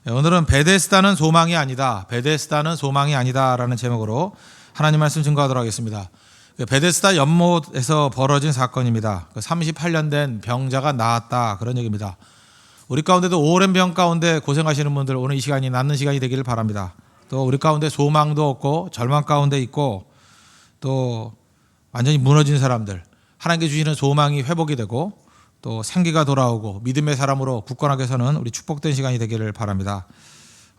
오늘은 베데스다는 소망이 아니다. 베데스다는 소망이 아니다라는 제목으로 하나님 말씀 증거하도록 하겠습니다. 베데스다 연못에서 벌어진 사건입니다. 38년 된 병자가 나았다, 그런 얘기입니다. 우리 가운데도 오랜 병 가운데 고생하시는 분들, 오늘 이 시간이 낫는 시간이 되기를 바랍니다. 또 우리 가운데 소망도 없고 절망 가운데 있고 또 완전히 무너진 사람들, 하나님께 주시는 소망이 회복이 되고 또 생기가 돌아오고 믿음의 사람으로 굳건하게 서는 우리 축복된 시간이 되기를 바랍니다.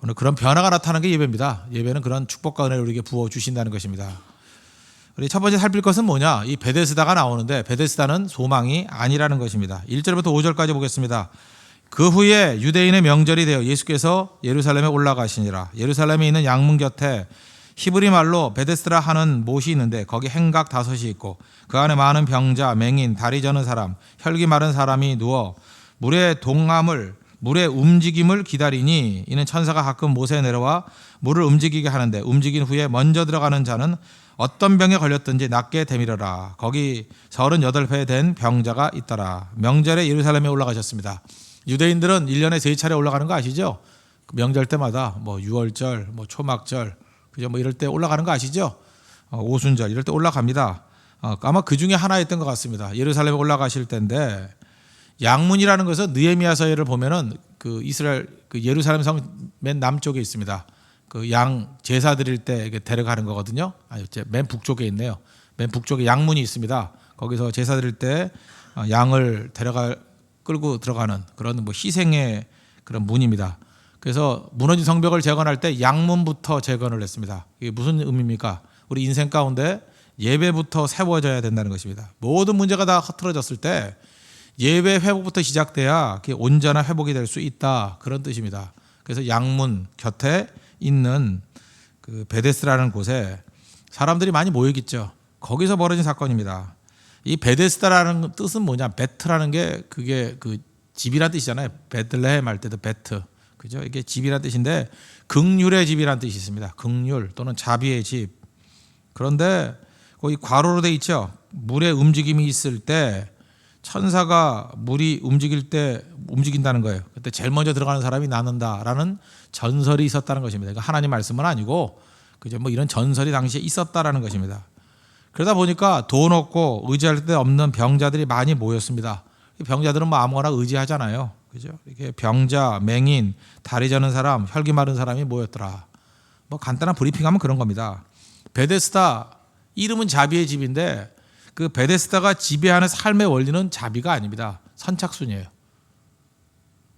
오늘 그런 변화가 나타나는 게 예배입니다. 예배는 그런 축복과 은혜를 우리에게 부어주신다는 것입니다. 우리 첫 번째 살필 것은 뭐냐? 이 베데스다가 나오는데 베데스다는 소망이 아니라는 것입니다. 1절부터 5절까지 보겠습니다. 그 후에 유대인의 명절이 되어 예수께서 예루살렘에 올라가시니라. 예루살렘에 있는 양문 곁에 히브리 말로 베데스라 하는 못이 있는데 거기 행각 5이 있고 그 안에 많은 병자, 맹인, 다리 저는 사람, 혈기 마른 사람이 누워 물의 움직임을 기다리니 이는 천사가 가끔 못에 내려와 물을 움직이게 하는데 움직인 후에 먼저 들어가는 자는 어떤 병에 걸렸든지 낫게 되밀어라. 거기 38회 된 병자가 있더라. 명절에 예루살렘에 올라가셨습니다. 유대인들은 1년에 3차례 올라가는 거 아시죠? 명절 때마다 뭐 6월절, 뭐 초막절, 그죠? 뭐 이럴 때 올라가는 거 아시죠? 오순절 이럴 때 올라갑니다. 아마 그 중에 하나였던 것 같습니다. 예루살렘에 올라가실 때인데 양문이라는 것은 느헤미야서를 보면은 그 이스라엘 그 예루살렘 성 맨 남쪽에 있습니다. 그 양 제사 드릴 때 데려가는 거거든요. 맨 북쪽에 있네요. 맨 북쪽에 양문이 있습니다. 거기서 제사 드릴 때 양을 끌고 들어가는 그런 뭐 희생의 그런 문입니다. 그래서 무너진 성벽을 재건할 때 양문부터 재건을 했습니다. 이게 무슨 의미입니까? 우리 인생 가운데 예배부터 세워져야 된다는 것입니다. 모든 문제가 다 흐트러졌을 때 예배 회복부터 시작돼야 온전한 회복이 될 수 있다, 그런 뜻입니다. 그래서 양문 곁에 있는 그 베데스라는 곳에 사람들이 많이 모이겠죠. 거기서 벌어진 사건입니다. 이 베데스다라는 뜻은 뭐냐? 베트라는 게 그게 그 집이란 뜻이잖아요. 베들레헴 할 때도 베트, 그죠? 이게 집이란 뜻인데 긍휼의 집이란 뜻이 있습니다. 긍휼 또는 자비의 집. 그런데 거기 괄호로 돼 있죠. 물의 움직임이 있을 때 천사가 물이 움직일 때 움직인다는 거예요. 그때 제일 먼저 들어가는 사람이 낫는다라는 전설이 있었다는 것입니다. 그러니까 하나님 말씀은 아니고 그죠? 뭐 이런 전설이 당시에 있었다라는 것입니다. 그러다 보니까 돈 없고 의지할 데 없는 병자들이 많이 모였습니다. 병자들은 뭐 아무거나 의지하잖아요. 그죠? 이렇게 병자, 맹인, 다리 저는 사람, 혈기 마른 사람이 모였더라. 뭐 간단한 브리핑하면 그런 겁니다. 베데스다 이름은 자비의 집인데 그 베데스다가 지배하는 삶의 원리는 자비가 아닙니다. 선착순이에요.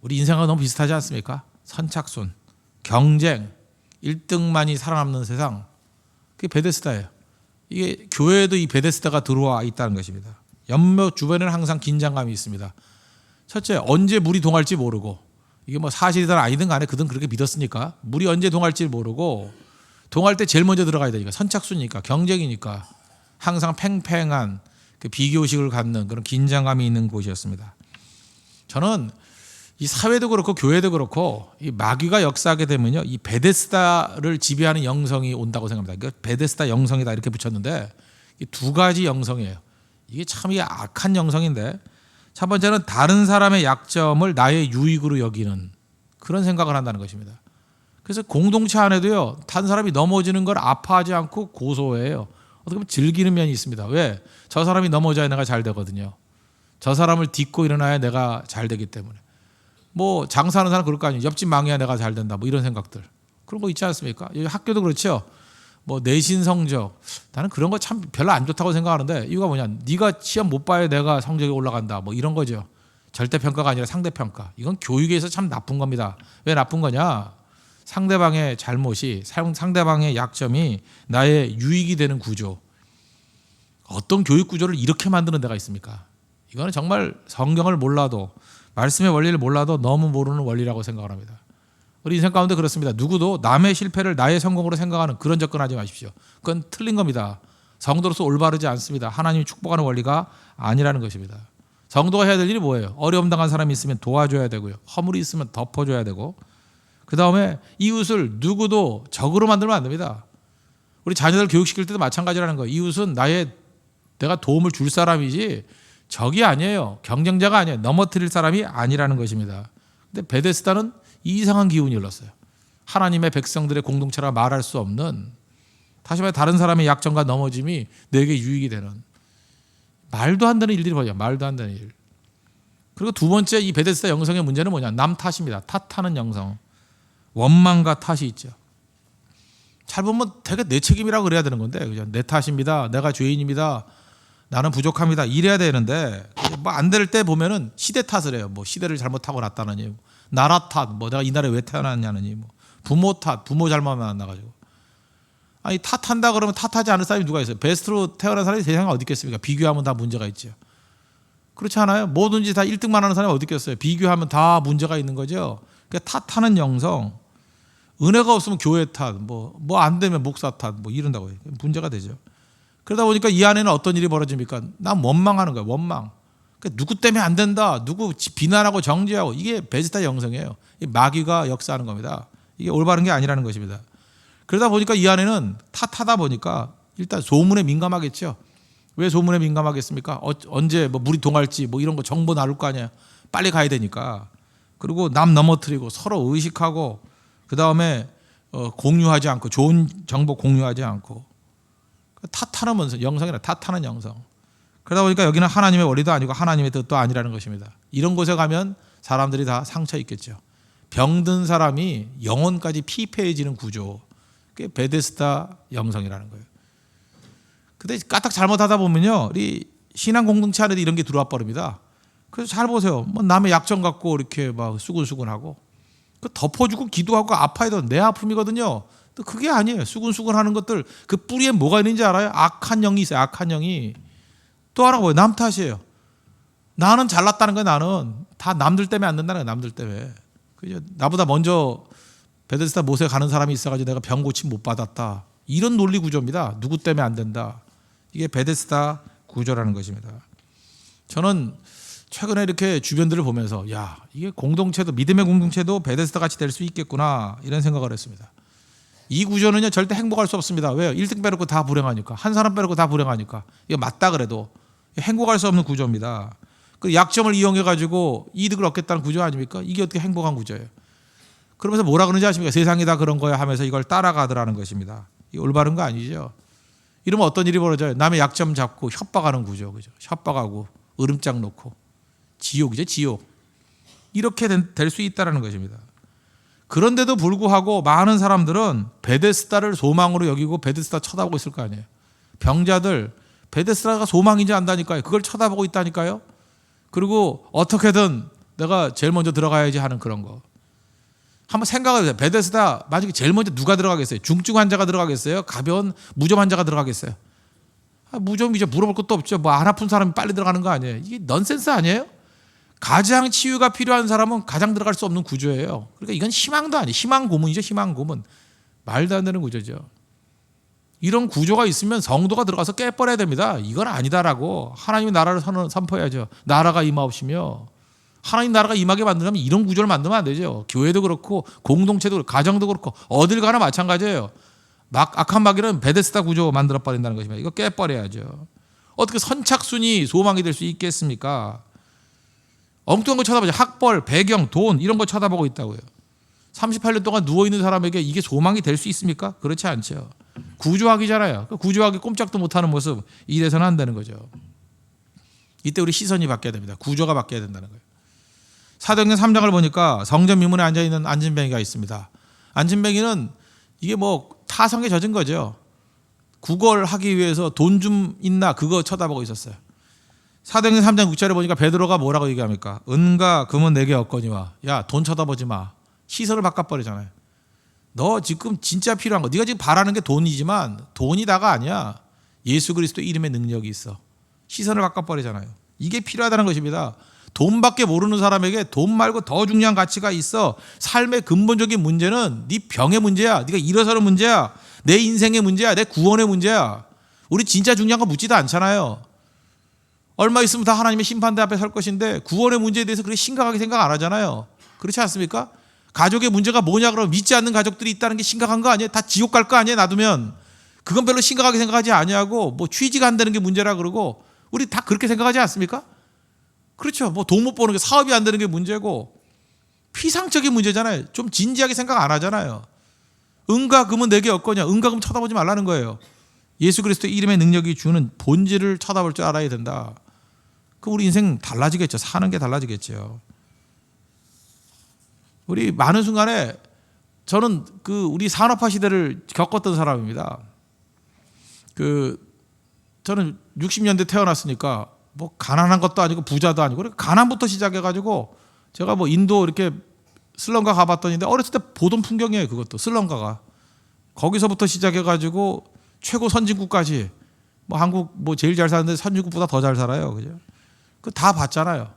우리 인생과 너무 비슷하지 않습니까? 선착순, 경쟁, 1등만이 살아남는 세상. 그게 베데스다예요. 이게 교회에도 이 베데스다가 들어와 있다는 것입니다. 연못 주변에는 항상 긴장감이 있습니다. 첫째, 언제 물이 동할지 모르고, 이게 뭐 사실이든 아니든 간에 그든 그렇게 믿었으니까 물이 언제 동할지 모르고 동할 때 제일 먼저 들어가야 되니까, 선착순이니까, 경쟁이니까 항상 팽팽한 그 비교의식을 갖는 그런 긴장감이 있는 곳이었습니다. 저는 이 사회도 그렇고 교회도 그렇고 이 마귀가 역사하게 되면요, 이 베데스다를 지배하는 영성이 온다고 생각합니다. 그러니까 베데스다 영성이다 이렇게 붙였는데 이 두 가지 영성이에요. 이게 참 이게 악한 영성인데, 첫 번째는 다른 사람의 약점을 나의 유익으로 여기는 그런 생각을 한다는 것입니다. 그래서 공동체 안에도요, 다른 사람이 넘어지는 걸 아파하지 않고 고소해요. 어떻게 보면 즐기는 면이 있습니다. 왜? 저 사람이 넘어져야 내가 잘 되거든요. 저 사람을 딛고 일어나야 내가 잘 되기 때문에. 뭐 장사하는 사람 그럴 거 아니에요. 옆집 망해야 내가 잘 된다, 뭐 이런 생각들. 그런 거 있지 않습니까? 여기 학교도 그렇죠. 뭐 내신 성적, 나는 그런 거 참 별로 안 좋다고 생각하는데, 이유가 뭐냐? 네가 시험 못 봐야 내가 성적이 올라간다, 뭐 이런 거죠. 절대평가가 아니라 상대평가. 이건 교육에서 참 나쁜 겁니다. 왜 나쁜 거냐? 상대방의 잘못이, 상대방의 약점이 나의 유익이 되는 구조. 어떤 교육 구조를 이렇게 만드는 데가 있습니까? 이거는 정말 성경을 몰라도, 말씀의 원리를 몰라도 너무 모르는 원리라고 생각을 합니다. 우리 인생 가운데 그렇습니다. 누구도 남의 실패를 나의 성공으로 생각하는 그런 접근하지 마십시오. 그건 틀린 겁니다. 성도로서 올바르지 않습니다. 하나님이 축복하는 원리가 아니라는 것입니다. 성도가 해야 될 일이 뭐예요? 어려움 당한 사람이 있으면 도와줘야 되고요. 허물이 있으면 덮어줘야 되고, 그 다음에 이웃을 누구도 적으로 만들면 안 됩니다. 우리 자녀들 교육시킬 때도 마찬가지라는 거예요. 이웃은 내가 도움을 줄 사람이지 적이 아니에요. 경쟁자가 아니에요. 넘어뜨릴 사람이 아니라는 것입니다. 근데 베데스다는 이상한 기운이 흘렀어요. 하나님의 백성들의 공동체라 말할 수 없는, 다시 말해 다른 사람의 약점과 넘어짐이 내게 유익이 되는 말도 안 되는 일들이 벌어져요. 말도 안 되는 일. 그리고 두 번째, 이 베데스다 영성의 문제는 뭐냐? 남 탓입니다. 탓하는 영성. 원망과 탓이 있죠. 잘 보면 되게 내 책임이라고 그래야 되는 건데, 그죠? 내 탓입니다. 내가 죄인입니다. 나는 부족합니다. 이래야 되는데, 뭐 안 될 때 보면은 시대 탓을 해요. 뭐 시대를 잘못하고 났다느니, 나라 탓, 뭐 내가 이 나라에 왜 태어났냐느니, 뭐 부모 탓, 부모 잘못 만나가지고. 아니, 탓한다 그러면 탓하지 않을 사람이 누가 있어요? 베스트로 태어난 사람이 세상에 어디 있겠습니까? 비교하면 다 문제가 있죠. 그렇지 않아요? 뭐든지 다 1등만 하는 사람이 어디 있겠어요? 비교하면 다 문제가 있는 거죠. 그러니까 탓하는 영성. 은혜가 없으면 교회 탓, 뭐 안 되면 목사 탓, 뭐 이런다고요. 문제가 되죠. 그러다 보니까 이 안에는 어떤 일이 벌어집니까? 난 원망하는 거야, 원망. 그러니까 누구 때문에 안 된다, 누구 비난하고 정죄하고, 이게 베데스다 영성이에요. 마귀가 역사하는 겁니다. 이게 올바른 게 아니라는 것입니다. 그러다 보니까 이 안에는 탓하다 보니까 일단 소문에 민감하겠죠. 왜 소문에 민감하겠습니까? 언제 뭐 물이 동할지 뭐 이런 거 정보 나눌 거 아니야. 빨리 가야 되니까. 그리고 남 넘어뜨리고 서로 의식하고, 그 다음에 공유하지 않고, 좋은 정보 공유하지 않고, 탓하는 영성이라, 탓하는 영성. 그러다 보니까 여기는 하나님의 원리도 아니고 하나님의 뜻도 아니라는 것입니다. 이런 곳에 가면 사람들이 다 상처 있겠죠. 병든 사람이 영혼까지 피폐해지는 구조, 그게 베데스다 영성이라는 거예요. 근데 까딱 잘못하다 보면요, 우리 신앙 공동체 안에도 이런 게 들어와 버립니다. 그래서 잘 보세요. 뭐 남의 약점 갖고 이렇게 막 수근수근하고, 그 덮어주고 기도하고 아파해도 내 아픔이거든요. 또 그게 아니에요. 수근수근하는 것들, 그 뿌리에 뭐가 있는지 알아요? 악한 영이 있어요. 악한 영이. 또 하나가 뭐예요? 남 탓이에요. 나는 잘났다는 거예요. 나는 다 남들 때문에 안 된다는 거예요. 남들 때문에. 그죠? 나보다 먼저 베데스다 못에 가는 사람이 있어가지고 내가 병 고침 못 받았다, 이런 논리 구조입니다. 누구 때문에 안 된다. 이게 베데스다 구조라는 것입니다. 저는 최근에 이렇게 주변들을 보면서, 야, 이게 공동체도, 믿음의 공동체도 베데스다 같이 될 수 있겠구나, 이런 생각을 했습니다. 이 구조는요 절대 행복할 수 없습니다. 왜요? 1등 빼놓고 다 불행하니까. 한 사람 빼놓고 다 불행하니까. 이거 맞다 그래도 행복할 수 없는 구조입니다. 그 약점을 이용해 가지고 이득을 얻겠다는 구조 아닙니까? 이게 어떻게 행복한 구조예요? 그러면서 뭐라 그러는지 아십니까? 세상이 다 그런 거야 하면서 이걸 따라가더라는 것입니다. 이 올바른 거 아니죠. 이러면 어떤 일이 벌어져요? 남의 약점 잡고 협박하는 구조, 그죠? 협박하고 으름장 놓고, 지옥이죠, 지옥. 이렇게 될 수 있다는 것입니다. 그런데도 불구하고 많은 사람들은 베데스다를 소망으로 여기고 베데스다 쳐다보고 있을 거 아니에요. 병자들 베데스다가 소망인지 안다니까요. 그걸 쳐다보고 있다니까요. 그리고 어떻게든 내가 제일 먼저 들어가야지 하는 그런 거. 한번 생각해 보세요. 베데스다 만약에 제일 먼저 누가 들어가겠어요? 중증 환자가 들어가겠어요? 가벼운 무좀 환자가 들어가겠어요? 무좀이죠. 물어볼 것도 없죠. 뭐 안 아픈 사람이 빨리 들어가는 거 아니에요? 이게 넌센스 아니에요? 가장 치유가 필요한 사람은 가장 들어갈 수 없는 구조예요. 그러니까 이건 희망도 아니에요. 희망 고문이죠. 희망 고문. 말도 안 되는 구조죠. 이런 구조가 있으면 성도가 들어가서 깨버려야 됩니다. 이건 아니다라고 하나님의 나라를 선포해야죠. 나라가 임하옵시며, 하나님 나라가 임하게 만들려면 이런 구조를 만들면 안 되죠. 교회도 그렇고 공동체도 그렇고 가정도 그렇고 어딜 가나 마찬가지예요. 악한 마귀는 베데스다 구조 만들어버린다는 것입니다. 이거 깨버려야죠. 어떻게 선착순이 소망이 될 수 있겠습니까? 엉뚱한 거 쳐다보죠. 학벌, 배경, 돈 이런 거 쳐다보고 있다고요. 38년 동안 누워있는 사람에게 이게 소망이 될 수 있습니까? 그렇지 않죠. 구조학이잖아요. 구조학이 꼼짝도 못하는 모습, 이래서는 안 되는 거죠. 이때 우리 시선이 바뀌어야 됩니다. 구조가 바뀌어야 된다는 거예요. 사도행전 3장을 보니까 성전 미문에 앉아있는 안진뱅이가 있습니다. 안진뱅이는 이게 뭐 타성에 젖은 거죠. 구걸하기 위해서 돈 좀 있나 그거 쳐다보고 있었어요. 사도행전 3장 6절에 보니까 베드로가 뭐라고 얘기합니까? 은과 금은 내게 없거니와. 야, 돈 쳐다보지 마. 시선을 바꿔버리잖아요. 너 지금 진짜 필요한 거, 네가 지금 바라는 게 돈이지만 돈이 다가 아니야. 예수 그리스도 이름의 능력이 있어. 시선을 바꿔버리잖아요. 이게 필요하다는 것입니다. 돈밖에 모르는 사람에게 돈 말고 더 중요한 가치가 있어. 삶의 근본적인 문제는 네 병의 문제야. 네가 일어서는 문제야. 내 인생의 문제야. 내 구원의 문제야. 우리 진짜 중요한 거 묻지도 않잖아요. 얼마 있으면 다 하나님의 심판대 앞에 설 것인데 구원의 문제에 대해서 그렇게 심각하게 생각 안 하잖아요. 그렇지 않습니까? 가족의 문제가 뭐냐 그러면 믿지 않는 가족들이 있다는 게 심각한 거 아니에요? 다 지옥 갈 거 아니에요? 놔두면. 그건 별로 심각하게 생각하지 아니하고 뭐 취지가 안 되는 게 문제라 그러고, 우리 다 그렇게 생각하지 않습니까? 그렇죠. 뭐 돈 못 버는 게, 사업이 안 되는 게 문제고, 피상적인 문제잖아요. 좀 진지하게 생각 안 하잖아요. 은과 금은 내게 없거냐. 은과 금 쳐다보지 말라는 거예요. 예수 그리스도의 이름의 능력이 주는 본질을 쳐다볼 줄 알아야 된다. 그럼 우리 인생 달라지겠죠. 사는 게 달라지겠죠. 우리 많은 순간에 저는 우리 산업화 시대를 겪었던 사람입니다. 저는 60년대 태어났으니까 뭐 가난한 것도 아니고 부자도 아니고 가난부터 시작해가지고 제가 뭐 인도 이렇게 슬럼가 가봤더니 어렸을 때 보던 풍경이에요. 그것도 슬럼가가 거기서부터 시작해가지고 최고 선진국까지 뭐 한국 뭐 제일 잘 사는데 선진국보다 더 잘 살아요. 그죠? 그 다 봤잖아요.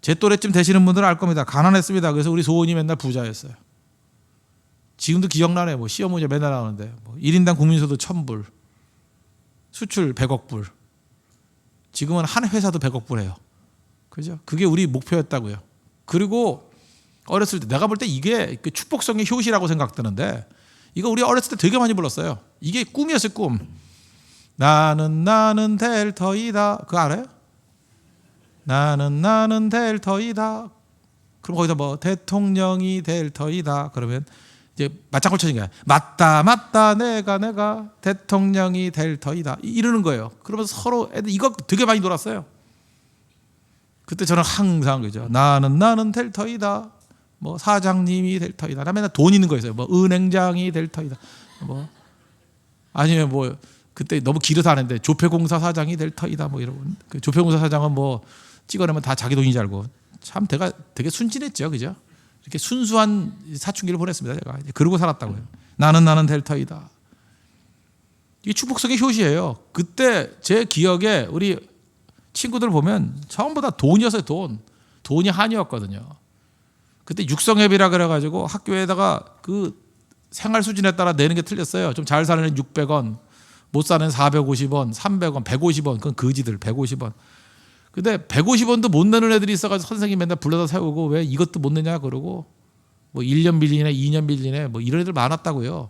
제 또래쯤 되시는 분들은 알 겁니다. 가난했습니다. 그래서 우리 소원이 맨날 부자였어요. 지금도 기억나네요. 뭐 시어머니 맨날 나오는데 뭐 1인당 국민소득 1,000불, 수출 100억 불. 지금은 한 회사도 100억 불이에요. 그죠? 그게 우리 목표였다고요. 그리고 어렸을 때 내가 볼 때 이게 축복성의 효시라고 생각드는데 이거 우리 어렸을 때 되게 많이 불렀어요. 이게 꿈이었어요. 꿈. 나는 될 터이다. 그거 알아요? 나는 될 터이다. 그럼 거기다 뭐 대통령이 될 터이다. 그러면 이제 맞장구 쳐진 거야. 맞다 내가 대통령이 될 터이다. 이러는 거예요. 그러면서 서로 애들 이거 되게 많이 놀았어요. 그때 저는 항상 그죠. 나는 될 터이다. 뭐 사장님이 될 터이다. 나 맨날 돈 있는 거 있어요. 뭐 은행장이 될 터이다. 뭐 아니면 뭐 그때 너무 길어서 안 했는데 조폐공사 사장이 될 터이다. 뭐 이러고 그 조폐공사 사장은 뭐 찍어내면 다 자기 돈인 줄 알고 참 내가 되게 순진했죠. 그죠? 이렇게 순수한 사춘기를 보냈습니다. 제가 그러고 살았다고요. 나는 될 터이다. 이게 축복성의 효시예요. 그때 제 기억에 우리 친구들 보면 전부 다 돈이었어요. 돈이 한이었거든요. 그때 육성회비라 그래가지고 학교에다가 그 생활 수준에 따라 내는 게 틀렸어요. 좀 잘 사는 애는 600원, 못 사는 애는 450원, 300원, 150원. 그건 거지들 150원. 근데 150원도 못 내는 애들이 있어가지고 선생님 맨날 불러다 세우고 왜 이것도 못 내냐 그러고 뭐 1년 빌리네 2년 빌리네 뭐 이런 애들 많았다고요.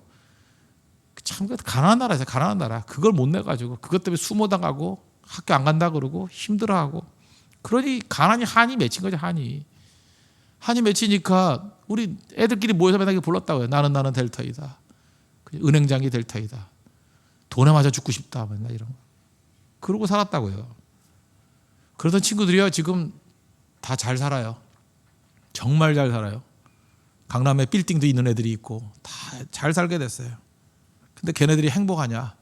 참 가난한 나라에서 가난한 나라. 그걸 못 내가지고 그것 때문에 수모당하고 학교 안 간다 그러고 힘들어하고 그러니 가난이 한이 맺힌 거죠. 한이 맺히니까 우리 애들끼리 모여서 맨날 불렀다고요. 나는 될 터이다. 은행장이 될 터이다. 돈에 맞아 죽고 싶다. 맨날 이런 거. 그러고 살았다고요. 그러던 친구들이요. 지금 다 잘 살아요. 정말 잘 살아요. 강남에 빌딩도 있는 애들이 있고 다 잘 살게 됐어요. 근데 걔네들이 행복하냐?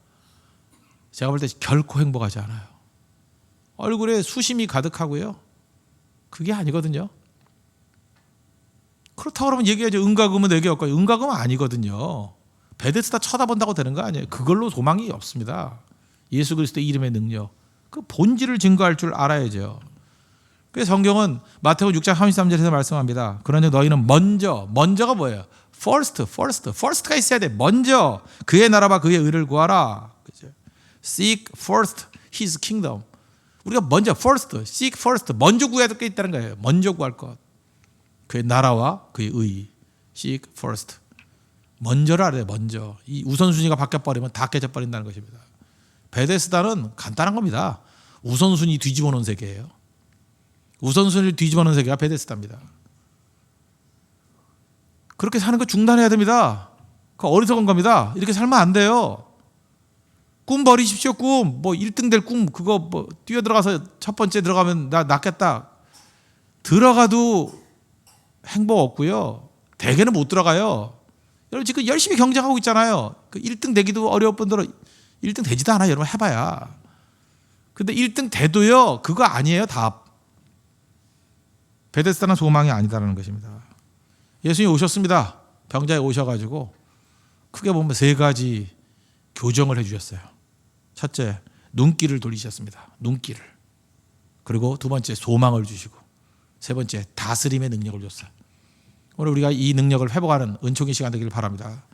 제가 볼 때 결코 행복하지 않아요. 얼굴에 수심이 가득하고요. 그게 아니거든요. 그렇다고 그러면 얘기하죠. 은과 금은 내게 없고 은과 금은 아니거든요. 베데스다 쳐다본다고 되는 거 아니에요. 그걸로 소망이 없습니다. 예수 그리스도의 이름의 능력. 그 본질을 증거할 줄 알아야죠. 그래서 성경은 마태복음 6장 33절에서 말씀합니다. 그러니 너희는 먼저가 뭐예요? first가 있어야 돼. 먼저 그의 나라와 그의 의를 구하라. 그죠? Seek first His kingdom. 우리가 먼저 seek first. 먼저 구해야 될 게 있다는 거예요. 먼저 구할 것. 그의 나라와 그의 의. Seek first. 먼저를 알아야 돼. 먼저. 이 우선순위가 바뀌어버리면 다 깨져버린다는 것입니다. 베데스다는 간단한 겁니다. 우선순위 뒤집어 놓은 세계예요. 우선순위를 뒤집어 놓은 세계가 베데스다입니다. 그렇게 사는 거 중단해야 됩니다. 그 어리석은 겁니다. 이렇게 살면 안 돼요. 꿈 버리십시오. 꿈. 뭐 1등 될 꿈 그거 뭐 뛰어 들어가서 첫 번째 들어가면 나 낫겠다. 들어가도 행복 없고요. 대개는 못 들어가요. 여러분 지금 열심히 경쟁하고 있잖아요. 그 1등 되기도 어려운 분들은 1등 되지도 않아요. 여러분 해봐야. 근데 1등 돼도요. 그거 아니에요. 답. 베데스다는 소망이 아니다라는 것입니다. 예수님이 오셨습니다. 병자에 오셔가지고 크게 보면 3가지 교정을 해주셨어요. 첫째, 눈길을 돌리셨습니다. 눈길을. 그리고 2번째, 소망을 주시고 3번째, 다스림의 능력을 줬어요. 오늘 우리가 이 능력을 회복하는 은총의 시간 되기를 바랍니다.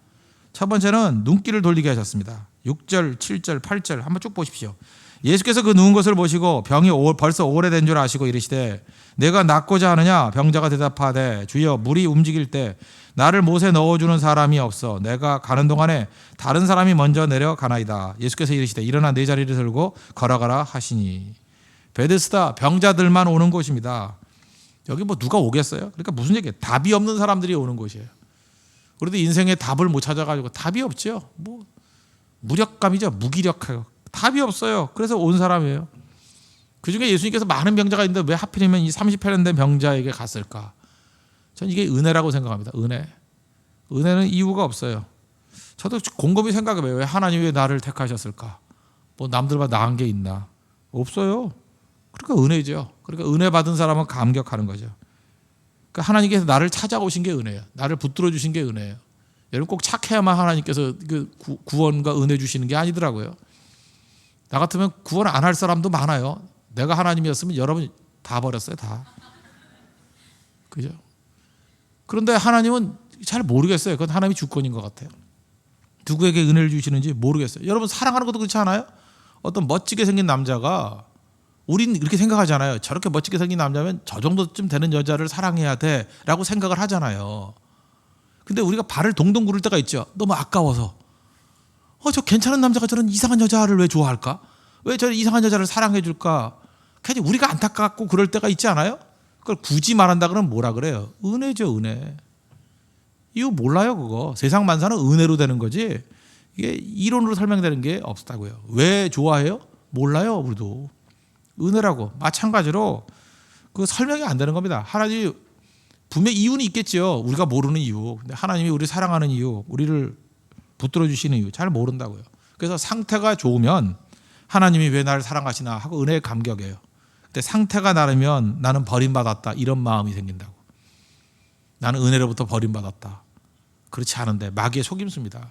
첫 번째는 눈길을 돌리게 하셨습니다. 6절, 7절, 8절 한번 쭉 보십시오. 예수께서 그 누운 것을 보시고 병이 벌써 오래된 줄 아시고 이르시되 내가 낫고자 하느냐? 병자가 대답하되 주여 물이 움직일 때 나를 못에 넣어주는 사람이 없어 내가 가는 동안에 다른 사람이 먼저 내려가나이다. 예수께서 이르시되 일어나 네 자리를 들고 걸어가라 하시니. 베데스다 병자들만 오는 곳입니다. 여기 뭐 누가 오겠어요? 그러니까 무슨 얘기예요? 답이 없는 사람들이 오는 곳이에요. 우리도 인생에 답을 못 찾아가지고 답이 없죠. 뭐 무력감이죠. 무기력해요. 답이 없어요. 그래서 온 사람이에요. 그중에 예수님께서 많은 병자가 있는데 왜 하필이면 이 38년 된 병자에게 갔을까? 전 이게 은혜라고 생각합니다. 은혜는 이유가 없어요. 저도 곰곰이 생각해봐요. 왜 하나님이 왜 나를 택하셨을까? 뭐 남들보다 나은 게 있나? 없어요. 그러니까 은혜죠. 그러니까 은혜 받은 사람은 감격하는 거죠. 그러니까 하나님께서 나를 찾아오신 게 은혜예요. 나를 붙들어 주신 게 은혜예요. 여러분 꼭 착해야만 하나님께서 그 구원과 은혜 주시는 게 아니더라고요. 나 같으면 구원 안 할 사람도 많아요. 내가 하나님이었으면 여러분 다 버렸어요. 다. 그죠? 그런데 하나님은 잘 모르겠어요. 그건 하나님의 주권인 것 같아요. 누구에게 은혜를 주시는지 모르겠어요. 여러분 사랑하는 것도 그렇지 않아요? 어떤 멋지게 생긴 남자가 우린 이렇게 생각하잖아요. 저렇게 멋지게 생긴 남자면 저 정도쯤 되는 여자를 사랑해야 돼라고 생각을 하잖아요. 근데 우리가 발을 동동 구를 때가 있죠. 너무 아까워서. 저 괜찮은 남자가 저런 이상한 여자를 왜 좋아할까? 왜 저런 이상한 여자를 사랑해 줄까? 괜히 우리가 안타깝고 그럴 때가 있지 않아요? 그걸 굳이 말한다 그러면 뭐라 그래요? 은혜죠, 은혜. 이거 몰라요, 그거. 세상 만사는 은혜로 되는 거지. 이게 이론으로 설명되는 게 없다고요. 왜 좋아해요? 몰라요, 우리도. 은혜라고. 마찬가지로 그 설명이 안 되는 겁니다. 하나님이 분명히 이유는 있겠죠. 우리가 모르는 이유. 근데 하나님이 우리 사랑하는 이유, 우리를 붙들어 주시는 이유 잘 모른다고요. 그래서 상태가 좋으면 하나님이 왜 나를 사랑하시나 하고 은혜에 감격해요. 근데 상태가 나르면 나는 버림받았다 이런 마음이 생긴다고. 나는 은혜로부터 버림받았다. 그렇지 않은데 마귀의 속임수입니다.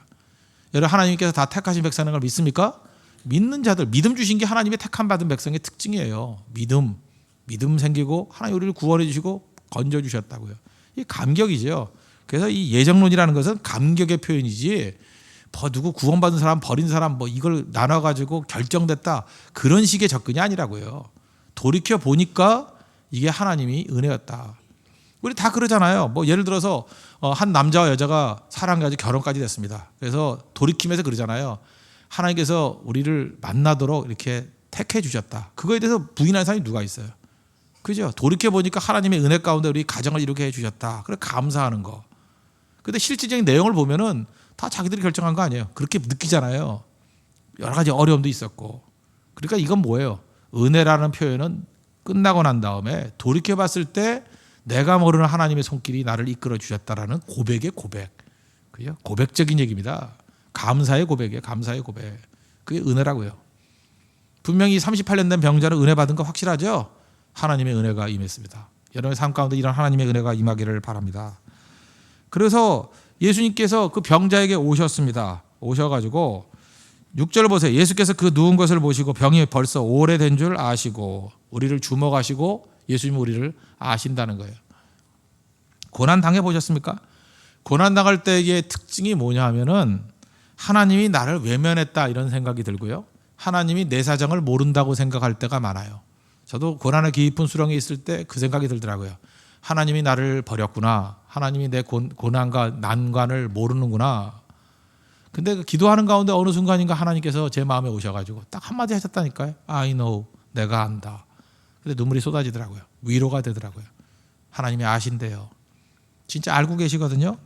여러분 하나님께서 다 택하신 백성인 걸 믿습니까? 믿는 자들, 믿음 주신 게 하나님의 택함 받은 백성의 특징이에요. 믿음 생기고 하나님 우리를 구원해 주시고 건져 주셨다고요. 이 감격이죠. 그래서 이 예정론이라는 것은 감격의 표현이지 누구 구원받은 사람 버린 사람 뭐 이걸 나눠가지고 결정됐다 그런 식의 접근이 아니라고요. 돌이켜 보니까 이게 하나님이 은혜였다. 우리 다 그러잖아요. 뭐 예를 들어서 한 남자와 여자가 사랑까지 결혼까지 됐습니다. 그래서 돌이키면서 그러잖아요. 하나님께서 우리를 만나도록 이렇게 택해 주셨다. 그거에 대해서 부인하는 사람이 누가 있어요? 그죠? 돌이켜 보니까 하나님의 은혜 가운데 우리 가정을 이렇게 해주셨다. 그래 감사하는 거. 근데 실질적인 내용을 보면은 다 자기들이 결정한 거 아니에요. 그렇게 느끼잖아요. 여러 가지 어려움도 있었고. 그러니까 이건 뭐예요? 은혜라는 표현은 끝나고 난 다음에 돌이켜 봤을 때 내가 모르는 하나님의 손길이 나를 이끌어 주셨다라는 고백의 고백. 그죠? 고백적인 얘기입니다. 감사의 고백이에요. 감사의 고백. 그게 은혜라고요. 분명히 38년 된 병자는 은혜 받은 거 확실하죠? 하나님의 은혜가 임했습니다. 여러분의 삶 가운데 이런 하나님의 은혜가 임하기를 바랍니다. 그래서 예수님께서 그 병자에게 오셨습니다. 오셔가지고 6절 보세요. 예수께서 그 누운 것을 보시고 병이 벌써 오래된 줄 아시고 우리를 주목하시고 예수님은 우리를 아신다는 거예요. 고난 당해 보셨습니까? 고난 당할 때의 특징이 뭐냐 하면은 하나님이 나를 외면했다 이런 생각이 들고요. 하나님이 내 사정을 모른다고 생각할 때가 많아요. 저도 고난의 깊은 수렁에 있을 때 그 생각이 들더라고요. 하나님이 나를 버렸구나. 하나님이 내 고난과 난관을 모르는구나. 근데 그 기도하는 가운데 어느 순간인가 하나님께서 제 마음에 오셔가지고 딱 한마디 하셨다니까요. I know. 내가 안다. 근데 눈물이 쏟아지더라고요. 위로가 되더라고요. 하나님이 아신대요. 진짜 알고 계시거든요.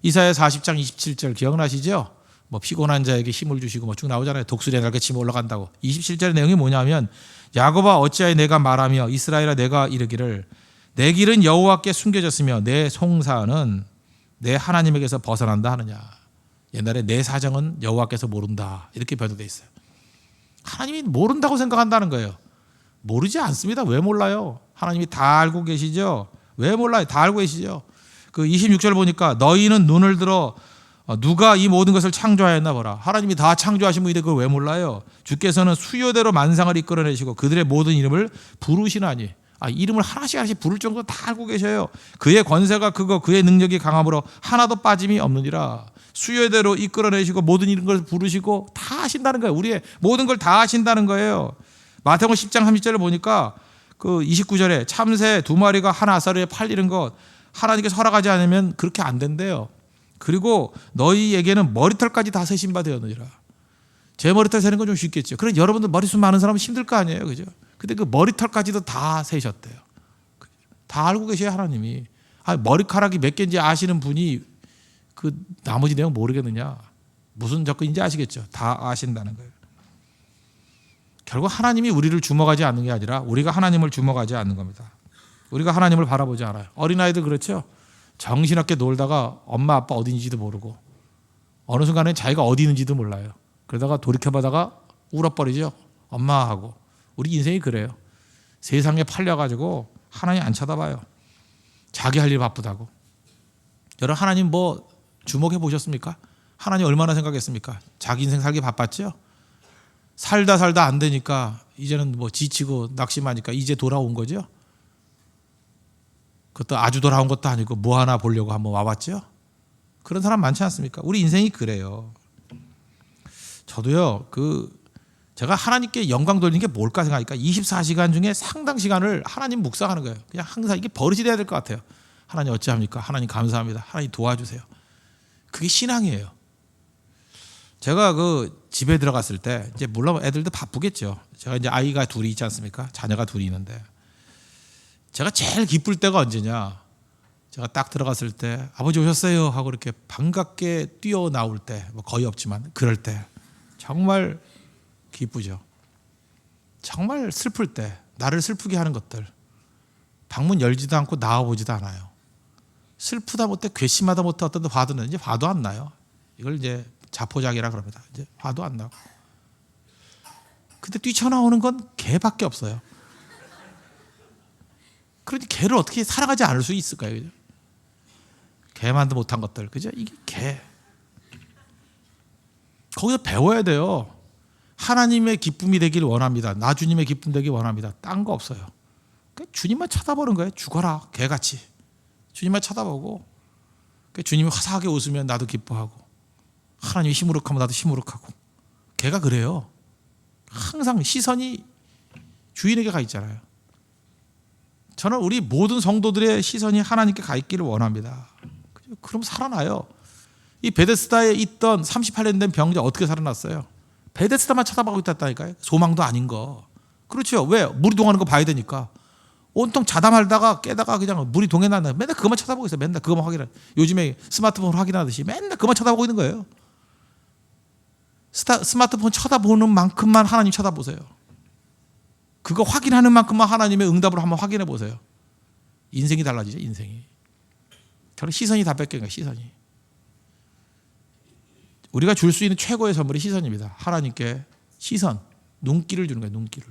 이사야 40장 27절 기억나시죠? 뭐 피곤한 자에게 힘을 주시고 뭐 쭉 나오잖아요. 독수리의 날개 치며 올라간다고. 27절의 내용이 뭐냐면 야곱아 어찌하여 내가 말하며 이스라엘아 내가 이르기를 내 길은 여호와께 숨겨졌으며 내 송사는 내 하나님에게서 벗어난다 하느냐. 옛날에 내 사정은 여호와께서 모른다 이렇게 변호되어 있어요. 하나님이 모른다고 생각한다는 거예요. 모르지 않습니다. 왜 몰라요? 하나님이 다 알고 계시죠. 왜 몰라요? 다 알고 계시죠. 그 26절 보니까 너희는 눈을 들어 누가 이 모든 것을 창조하였나 보라. 하나님이 다 창조하신 분인데 그걸 왜 몰라요? 주께서는 수요대로 만상을 이끌어내시고 그들의 모든 이름을 부르시나니. 이름을 하나씩 부를 정도 다 알고 계셔요. 그의 권세가 크고 그의 능력이 강함으로 하나도 빠짐이 없느니라. 수요대로 이끌어내시고 모든 이런 걸 부르시고 다 하신다는 거예요. 우리의 모든 걸 다 하신다는 거예요. 마태복음 10장 30절을 보니까 그 29절에 참새 2마리가 한 아사르에 팔리는 것 하나님께서 허락하지 않으면 그렇게 안 된대요. 그리고 너희에게는 머리털까지 다 세신 바 되었느니라. 제 머리털 세는 건 좀 쉽겠죠. 그래 여러분들 머리숱 많은 사람은 힘들 거 아니에요, 그죠? 근데 그 머리털까지도 다 세셨대요. 다 알고 계셔요, 하나님이. 머리카락이 몇 개인지 아시는 분이 그 나머지 내용 모르겠느냐? 무슨 접근인지 아시겠죠? 다 아신다는 거예요. 결국 하나님이 우리를 주목하지 않는 게 아니라 우리가 하나님을 주목하지 않는 겁니다. 우리가 하나님을 바라보지 않아요. 어린아이들 그렇죠? 정신없게 놀다가 엄마 아빠 어딘지도 모르고 어느 순간에 자기가 어디 있는지도 몰라요. 그러다가 돌이켜보다가 울어버리죠. 엄마 하고. 우리 인생이 그래요. 세상에 팔려가지고 하나님 안 쳐다봐요. 자기 할 일 바쁘다고. 여러분 하나님 뭐 주목해 보셨습니까? 하나님 얼마나 생각했습니까? 자기 인생 살기 바빴죠? 살다 안 되니까 이제는 뭐 지치고 낙심하니까 이제 돌아온 거죠? 그것도 아주 돌아온 것도 아니고 뭐 하나 보려고 한번 와봤죠? 그런 사람 많지 않습니까? 우리 인생이 그래요. 저도요, 제가 하나님께 영광 돌리는 게 뭘까 생각하니까 24시간 중에 상당 시간을 하나님 묵상하는 거예요. 그냥 항상 이게 버릇이 돼야 될 것 같아요. 하나님 어찌합니까? 하나님 감사합니다. 하나님 도와주세요. 그게 신앙이에요. 제가 집에 들어갔을 때 이제 물론 애들도 바쁘겠죠. 제가 이제 아이가 둘이 있지 않습니까? 자녀가 둘이 있는데 제가 제일 기쁠 때가 언제냐? 제가 딱 들어갔을 때 아버지 오셨어요 하고 이렇게 반갑게 뛰어 나올 때, 뭐 거의 없지만 그럴 때 정말 기쁘죠. 정말 슬플 때 나를 슬프게 하는 것들 방문 열지도 않고 나와보지도 않아요. 슬프다 못해 괘씸하다 못해 어떤 데 화도 나는지 화도 안 나요. 이걸 이제 자포자기라 그럽니다. 이제 화도 안 나고. 근데 뛰쳐나오는 건 개밖에 없어요. 그러니 개를 어떻게 사랑하지 않을 수 있을까요? 그죠? 개만도 못한 것들, 그죠? 이게 개. 거기서 배워야 돼요. 하나님의 기쁨이 되길 원합니다. 나 주님의 기쁨 되길 원합니다. 딴 거 없어요. 주님만 쳐다보는 거예요. 죽어라 개같이. 주님만 쳐다보고 주님이 화사하게 웃으면 나도 기뻐하고 하나님이 시무룩하면 나도 시무룩하고. 개가 그래요. 항상 시선이 주인에게 가 있잖아요. 저는 우리 모든 성도들의 시선이 하나님께 가 있기를 원합니다. 그럼 살아나요. 이 베데스다에 있던 38년 된 병자 어떻게 살아났어요? 베데스다만 쳐다보고 있다니까요. 소망도 아닌 거. 그렇죠. 왜? 물이 동하는 거 봐야 되니까. 온통 자다 말다가 깨다가 그냥 물이 동해난다. 맨날 그것만 쳐다보고 있어요. 맨날 그것만 확인해. 요즘에 스마트폰 확인하듯이 맨날 그것만 쳐다보고 있는 거예요. 스마트폰 쳐다보는 만큼만 하나님 쳐다보세요. 그거 확인하는 만큼만 하나님의 응답을 한번 확인해 보세요. 인생이 달라지죠. 인생이. 저는 시선이 다 뺏긴 거예요. 시선이. 우리가 줄 수 있는 최고의 선물이 시선입니다. 하나님께 시선, 눈길을 주는 거예요. 눈길을.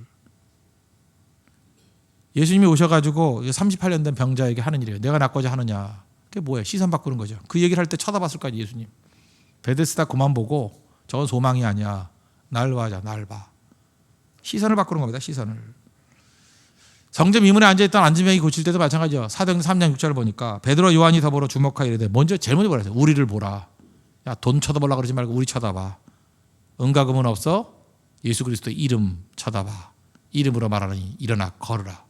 예수님이 오셔가지고 38년 된 병자에게 하는 일이에요. 내가 낫고자 하느냐. 그게 뭐예요? 시선 바꾸는 거죠. 그 얘기를 할 때 쳐다봤을 거 아니에요. 예수님. 베데스다 그만 보고 저건 소망이 아니야. 날 봐자. 날 봐. 시선을 바꾸는 겁니다. 시선을. 성전 미문에 앉아있던 안지명이 고칠 때도 마찬가지죠. 사도행전 3장 6절을 보니까 베드로 요한이 더불어 주목하여 이르되 제일 먼저 뭐라 했어요? 우리를 보라. 야, 돈 쳐다보려고 그러지 말고 우리 쳐다봐. 은과금은 없어. 예수 그리스도의 이름 쳐다봐. 이름으로 말하니 일어나 걸으라.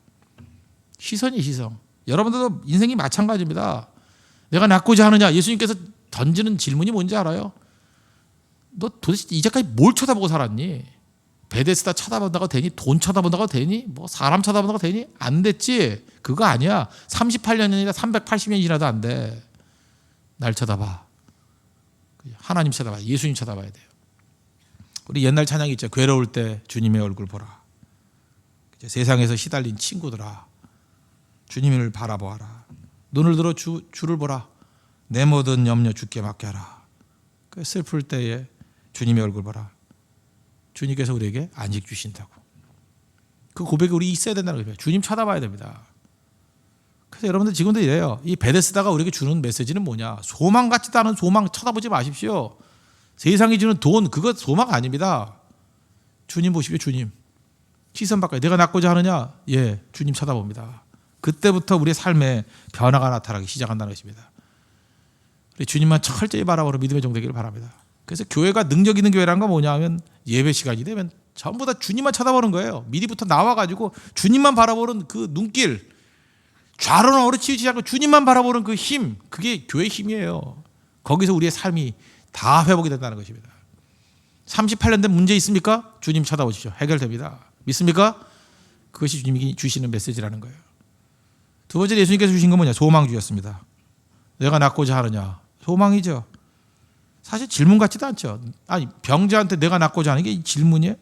시선이 시선. 여러분들도 인생이 마찬가지입니다. 내가 낫고자 하느냐. 예수님께서 던지는 질문이 뭔지 알아요? 너 도대체 이제까지 뭘 쳐다보고 살았니? 베데스다 쳐다본다고 되니? 돈 쳐다본다고 되니? 뭐 사람 쳐다본다고 되니? 안 됐지. 그거 아니야. 38년이 아니라 380년이 지나도 안 돼. 날 쳐다봐. 하나님 쳐다봐. 예수님 쳐다봐야 돼요. 우리 옛날 찬양이 있죠. 괴로울 때 주님의 얼굴 보라. 세상에서 시달린 친구들아, 주님을 바라보아라. 눈을 들어 주를 보라. 내 모든 염려 주께 맡겨라. 슬플 때에 주님의 얼굴 보라. 주님께서 우리에게 안식 주신다고. 그 고백이 우리 있어야 된다는 거예요. 주님 쳐다봐야 됩니다. 그래서 여러분들 지금도 이래요. 이 베데스다가 우리에게 주는 메시지는 뭐냐? 소망 같지도 않은 소망 쳐다보지 마십시오. 세상이 주는 돈 그거 소망 아닙니다. 주님 보십시오. 주님. 시선 바꿔요. 내가 낫고자 하느냐? 예, 주님 쳐다봅니다. 그때부터 우리의 삶에 변화가 나타나기 시작한다는 것입니다. 우리 주님만 철저히 바라보는 믿음의 종 되기를 바랍니다. 그래서 교회가 능력 있는 교회라는 건 뭐냐 하면 예배 시간이 되면 전부 다 주님만 쳐다보는 거예요. 미리부터 나와가지고 주님만 바라보는 그 눈길, 좌로나 우로 치우치지 않고 주님만 바라보는 그 힘, 그게 교회의 힘이에요. 거기서 우리의 삶이 다 회복이 된다는 것입니다. 38년 된 문제 있습니까? 주님 쳐다보십시오. 해결됩니다. 믿습니까? 그것이 주님이 주시는 메시지라는 거예요. 두 번째 예수님께서 주신 건 뭐냐? 소망주였습니다. 내가 낫고자 하느냐? 소망이죠. 사실 질문 같지도 않죠. 아니, 병자한테 내가 낫고자 하는 게 질문이에요?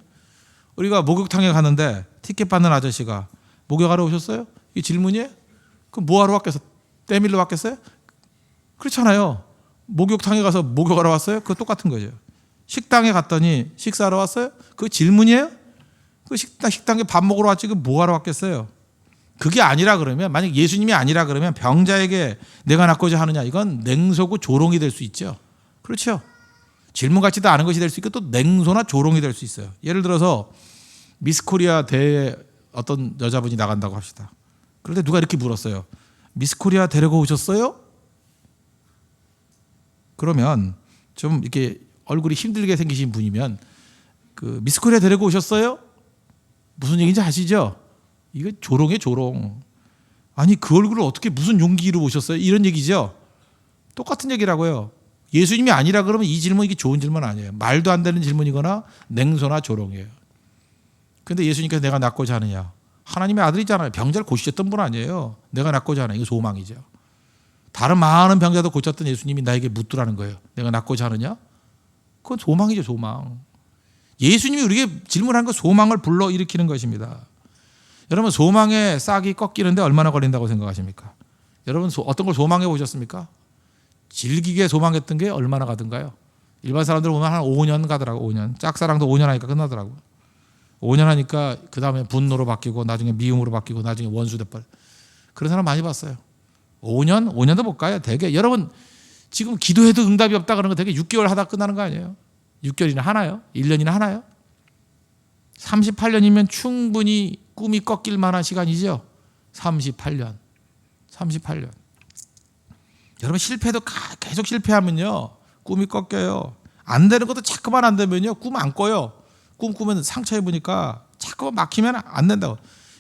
우리가 목욕탕에 갔는데 티켓 받는 아저씨가 목욕하러 오셨어요? 이게 질문이에요? 그럼 뭐하러 왔겠어요? 때밀러 왔겠어요? 그렇잖아요. 목욕탕에 가서 목욕하러 왔어요? 그거 똑같은 거죠. 식당에 갔더니 식사하러 왔어요? 그거 질문이에요? 그 식당에 밥 먹으러 왔지 그 뭐하러 왔겠어요? 그게 아니라 그러면, 만약 예수님이 아니라 그러면 병자에게 내가 낫고자 하느냐, 이건 냉소고 조롱이 될 수 있죠. 그렇죠. 질문 같지도 않은 것이 될 수 있고 또 냉소나 조롱이 될 수 있어요. 예를 들어서 미스코리아 대회에 어떤 여자분이 나간다고 합시다. 그런데 누가 이렇게 물었어요. 미스코리아 데리고 오셨어요? 그러면 좀 이렇게 얼굴이 힘들게 생기신 분이면 그 미스코리아 데리고 오셨어요? 무슨 얘기인지 아시죠? 이거 조롱이에요, 조롱. 아니, 그 얼굴을 어떻게 무슨 용기로 오셨어요? 이런 얘기죠. 똑같은 얘기라고요. 예수님이 아니라 그러면 이 질문, 이게 좋은 질문 아니에요. 말도 안 되는 질문이거나 냉소나 조롱이에요. 그런데 예수님께서 내가 낫고자 하느냐? 하나님의 아들이잖아요. 병자를 고치셨던 분 아니에요. 내가 낫고자 하느냐? 이거 소망이죠. 다른 많은 병자도 고쳤던 예수님이 나에게 묻더라는 거예요. 내가 낫고자 하느냐? 그건 소망이죠, 소망. 예수님이 우리에게 질문한 건 소망을 불러일으키는 것입니다. 여러분, 소망의 싹이 꺾이는데 얼마나 걸린다고 생각하십니까? 여러분, 어떤 걸 소망해 보셨습니까? 질기게 소망했던 게 얼마나 가든가요? 일반 사람들 보면 한 5년 가더라고. 5년. 짝사랑도 5년 하니까 끝나더라고. 5년 하니까 그 다음에 분노로 바뀌고 나중에 미움으로 바뀌고 나중에 원수 돼버려. 그런 사람 많이 봤어요. 5년도 못 가요. 되게 여러분 지금 기도해도 응답이 없다 그러는 거 되게 6개월 하다 끝나는 거 아니에요? 6개월이나 하나요? 1년이나 하나요? 38년이면 충분히 꿈이 꺾일 만한 시간이죠. 38년. 여러분, 실패도 계속 실패하면요 꿈이 꺾여요. 안 되는 것도 자꾸만 안 되면요 꿈 안 꿔요. 꿈 꾸면 상처 입으니까 자꾸만 막히면 안 된다고.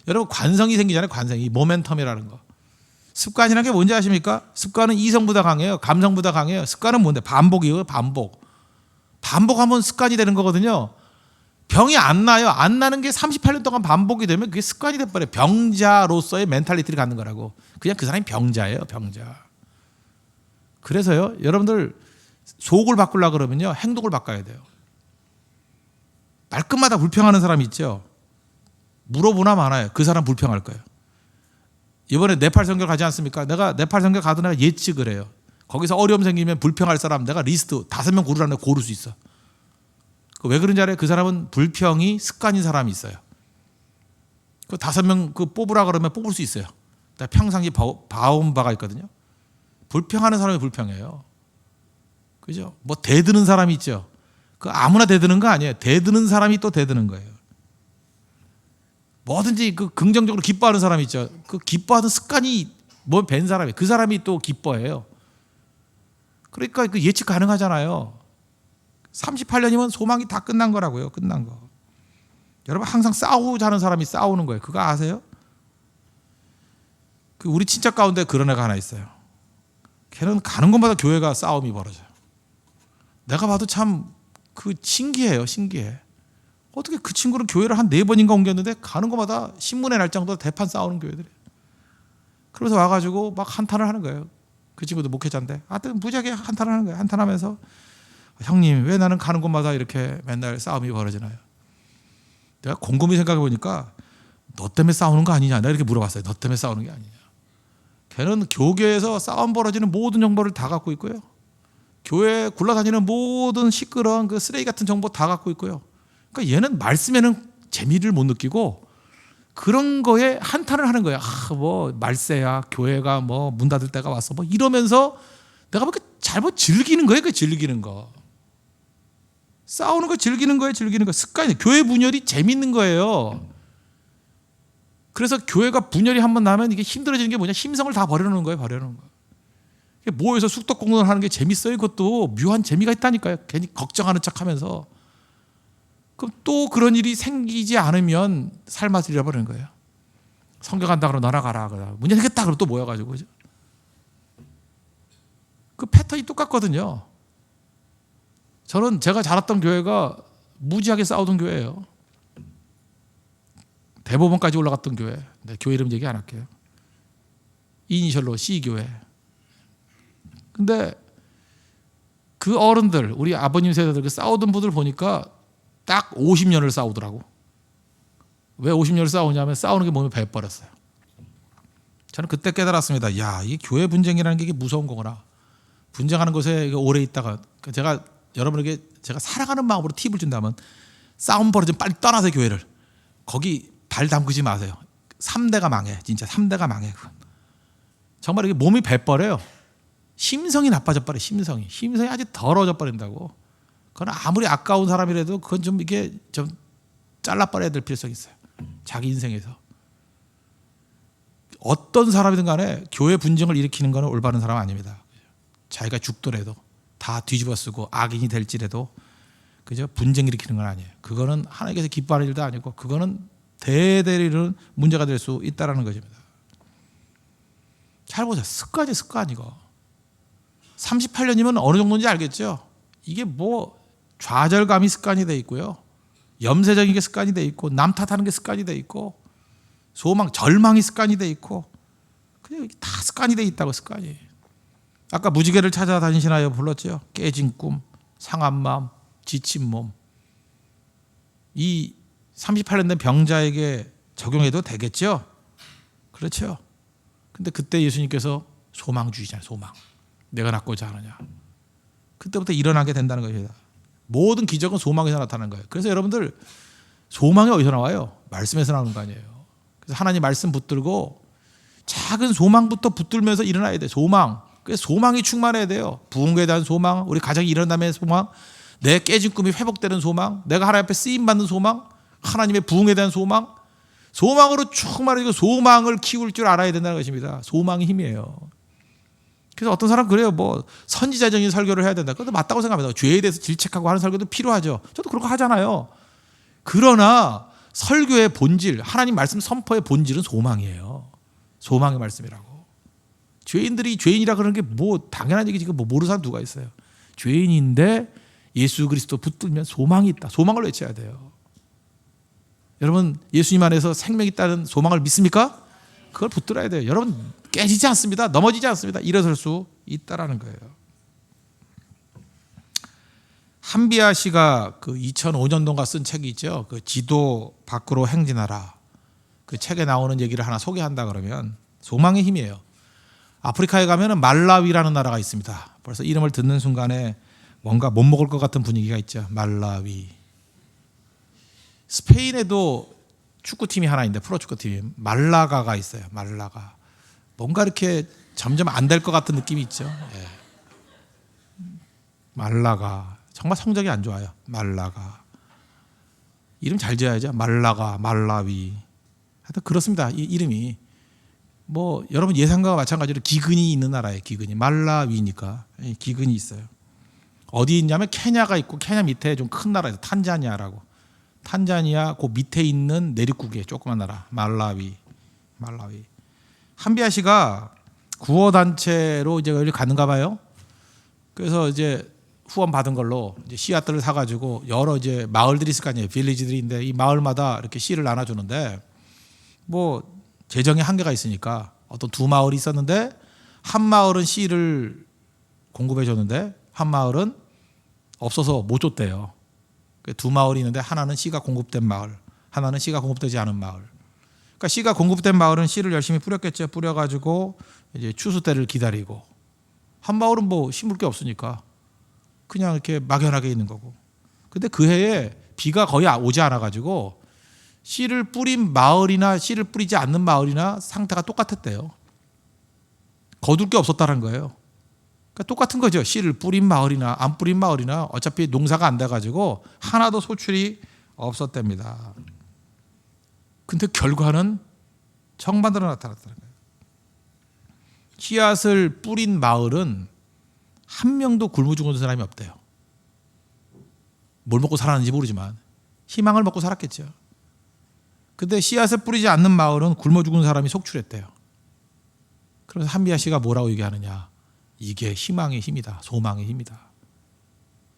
여러분, 관성이 생기잖아요. 관성이. 모멘텀이라는 거. 습관이라는 게 뭔지 아십니까? 습관은 이성보다 강해요. 감성보다 강해요. 습관은 뭔데? 반복이에요. 반복하면 습관이 되는 거거든요. 병이 안 나요. 안 나는 게 38년 동안 반복이 되면 그게 습관이 돼버려요. 병자로서의 멘탈리티를 갖는 거라고. 그냥 그 사람이 병자예요. 병자. 그래서요, 여러분들 속을 바꾸려고 그러면요 행동을 바꿔야 돼요. 말끝마다 불평하는 사람이 있죠. 물어보나 마나요. 그 사람 불평할 거예요. 이번에 네팔 선교 가지 않습니까? 내가 네팔 선교 가도 내가 예측을 해요. 거기서 어려움 생기면 불평할 사람 내가 리스트 5명 고르라는데 고를 수 있어. 왜 그런지 알아요? 그 사람은 불평이 습관인 사람이 있어요. 그 5명 그 뽑으라 그러면 뽑을 수 있어요. 평상시 봐온 바가 있거든요. 불평하는 사람이 불평해요. 그죠? 뭐 대드는 사람이 있죠. 그 아무나 대드는 거 아니에요. 대드는 사람이 또 대드는 거예요. 뭐든지 그 긍정적으로 기뻐하는 사람이 있죠. 그 기뻐하는 습관이 뭐 밴 사람이, 그 사람이 또 기뻐해요. 그러니까 그 예측 가능하잖아요. 38년이면 소망이 다 끝난 거라고요. 끝난 거. 여러분, 항상 싸우자는 사람이 싸우는 거예요. 그거 아세요? 그 우리 친척 가운데 그런 애가 하나 있어요. 걔는 가는 곳마다 교회가 싸움이 벌어져요. 내가 봐도 참 그 신기해요. 신기해. 어떻게 그 친구는 교회를 한 4번인가 옮겼는데 가는 곳마다 신문에 날 정도로 대판 싸우는 교회들이에요. 그러면서 와가지고 막 한탄을 하는 거예요. 그 친구도 목회자인데 하여튼 무지하게 한탄을 하는 거예요. 한탄하면서 형님, 왜 나는 가는 곳마다 이렇게 맨날 싸움이 벌어지나요? 내가 곰곰이 생각해 보니까 너 때문에 싸우는 거 아니냐, 내가 이렇게 물어봤어요. 너 때문에 싸우는 게 아니냐. 걔는 교계에서 싸움 벌어지는 모든 정보를 다 갖고 있고요. 교회에 굴러다니는 모든 시끄러운 그 쓰레기 같은 정보 다 갖고 있고요. 그러니까 얘는 말씀에는 재미를 못 느끼고 그런 거에 한탄을 하는 거야. 뭐 말세야, 교회가 뭐 문 닫을 때가 왔어, 뭐 이러면서 내가 보니까 잘못 즐기는 거예요. 그 즐기는 거. 싸우는 거 즐기는 거예요. 즐기는 거. 습관이. 교회 분열이 재밌는 거예요. 그래서 교회가 분열이 한번 나면 이게 힘들어지는 게 뭐냐? 힘성을 다 버려놓는 거예요. 버려놓는 거. 모여서 숙덕공론을 하는 게 재밌어요. 그것도 묘한 재미가 있다니까요. 괜히 걱정하는 척하면서. 그럼 또 그런 일이 생기지 않으면 삶맛을 잃어버리는 거예요. 성경 간다 그러면 너나 가라. 문제 생겼다 그러면 또 모여가지고. 그죠? 그 패턴이 똑같거든요. 저는 제가 자랐던 교회가 무지하게 싸우던 교회예요. 대법원까지 올라갔던 교회. 네, 교회 이름 얘기 안 할게요. 이니셜로 C교회. 근데 그 어른들, 우리 아버님 세대들 그 싸우던 분들 보니까 딱 50년을 싸우더라고. 왜 50년을 싸우냐면 싸우는 게 몸에 배버렸어요. 저는 그때 깨달았습니다. 야, 이 교회 분쟁이라는 게 이게 무서운 거구나. 분쟁하는 곳에 오래 있다가 제가 여러분에게 제가 사랑하는 마음으로 팁을 준다면 싸움 벌어지면 빨리 떠나세요, 교회를. 거기 발 담그지 마세요. 3대가 망해. 진짜 3대가 망해. 정말 이게 몸이 배버려요. 심성이 나빠져 버려. 심성이 아주 더러워져 버린다고. 그건 아무리 아까운 사람이라도 그건 좀 이게 좀 잘라버려야 될 필요성이 있어요. 자기 인생에서. 어떤 사람이든 간에 교회 분쟁을 일으키는 건 올바른 사람 아닙니다. 자기가 죽더라도 다 뒤집어 쓰고 악인이 될지라도 그죠? 분쟁 일으키는 건 아니에요. 그거는 하나님께서 기뻐하는 일도 아니고 그거는 대대로 문제가 될 수 있다는 것입니다. 잘 보세요. 습관 이거. 38년이면 어느 정도인지 알겠죠? 이게 뭐 좌절감이 습관이 돼 있고요. 염세적인 게 습관이 돼 있고 남 탓하는 게 습관이 돼 있고 소망, 절망이 습관이 돼 있고 그냥 다 습관이 돼 있다고. 습관이. 아까 무지개를 찾아다니시나요? 불렀죠. 깨진 꿈, 상한 마음, 지친 몸. 이 38년 된 병자에게 적용해도 되겠죠? 그렇죠. 근데 그때 예수님께서 소망 주시잖아요. 소망. 내가 낳고자 하느냐. 그때부터 일어나게 된다는 것입니다. 모든 기적은 소망에서 나타나는 거예요. 그래서 여러분들 소망이 어디서 나와요? 말씀에서 나오는 거 아니에요. 그래서 하나님 말씀 붙들고 작은 소망부터 붙들면서 일어나야 돼요. 소망. 그래서 소망이 충만해야 돼요. 부흥에 대한 소망, 우리 가정이 일어나면 소망, 내 깨진 꿈이 회복되는 소망, 내가 하나님 앞에 쓰임받는 소망, 하나님의 부흥에 대한 소망. 소망으로 충만해지고 소망을 키울 줄 알아야 된다는 것입니다. 소망이 힘이에요. 그래서 어떤 사람 그래요. 뭐 선지자적인 설교를 해야 된다. 그것도 맞다고 생각합니다. 죄에 대해서 질책하고 하는 설교도 필요하죠. 저도 그런 거 하잖아요. 그러나 설교의 본질, 하나님 말씀 선포의 본질은 소망이에요. 소망의 말씀이라고. 죄인들이 죄인이라 그러는 게 뭐 당연한 얘기지. 뭐 모르는 사람 누가 있어요. 죄인인데 예수 그리스도 붙들면 소망이 있다. 소망을 외쳐야 돼요. 여러분 예수님 안에서 생명이 있다는 소망을 믿습니까? 그걸 붙들어야 돼요. 여러분 깨지지 않습니다. 넘어지지 않습니다. 일어설 수 있다라는 거예요. 한비아 씨가 그 2005년도인가 쓴 책이 있죠. 그 지도 밖으로 행진하라. 그 책에 나오는 얘기를 하나 소개한다 그러면 소망의 힘이에요. 아프리카에 가면은 말라위라는 나라가 있습니다. 벌써 이름을 듣는 순간에 뭔가 못 먹을 것 같은 분위기가 있죠. 말라위. 스페인에도 축구팀이 하나 있는데 프로축구팀이 말라가가 있어요. 말라가. 뭔가 이렇게 점점 안 될 것 같은 느낌이 있죠. 예. 말라가. 정말 성적이 안 좋아요. 말라가. 이름 잘 지어야죠. 말라가, 말라위. 하여튼 그렇습니다. 이 이름이. 뭐 여러분 예상과 마찬가지로 기근이 있는 나라예요. 기근이. 말라위니까 기근이 있어요. 어디 있냐면 케냐가 있고 케냐 밑에 좀 큰 나라에서 탄자니아라고. 탄자니아 그 밑에 있는 내륙국의 조그만 나라 말라위. 한비아 씨가 구호 단체로 이제 여기 가는가 봐요. 그래서 이제 후원 받은 걸로 이제 씨앗들을 사가지고 여러 이제 마을들이 있을 거 아니에요. 빌리지들인데 이 마을마다 이렇게 씨를 나눠주는데 뭐 재정에 한계가 있으니까 어떤 두 마을이 있었는데 한 마을은 씨를 공급해 줬는데 한 마을은 없어서 못 줬대요. 두 마을이 있는데 하나는 씨가 공급된 마을, 하나는 씨가 공급되지 않은 마을. 그러니까 씨가 공급된 마을은 씨를 열심히 뿌렸겠죠. 뿌려가지고 이제 추수 때를 기다리고 한 마을은 뭐 심을 게 없으니까 그냥 이렇게 막연하게 있는 거고. 근데 그 해에 비가 거의 오지 않아가지고 씨를 뿌린 마을이나 씨를 뿌리지 않는 마을이나 상태가 똑같았대요. 거둘 게 없었다는 거예요. 그러니까 똑같은 거죠. 씨를 뿌린 마을이나 안 뿌린 마을이나 어차피 농사가 안 돼가지고 하나도 소출이 없었답니다. 근데 결과는 정반대로 나타났다는 거예요. 씨앗을 뿌린 마을은 한 명도 굶어 죽은 사람이 없대요. 뭘 먹고 살았는지 모르지만 희망을 먹고 살았겠죠. 근데 씨앗을 뿌리지 않는 마을은 굶어 죽은 사람이 속출했대요. 그래서 한비아 씨가 뭐라고 얘기하느냐. 이게 희망의 힘이다. 소망의 힘이다.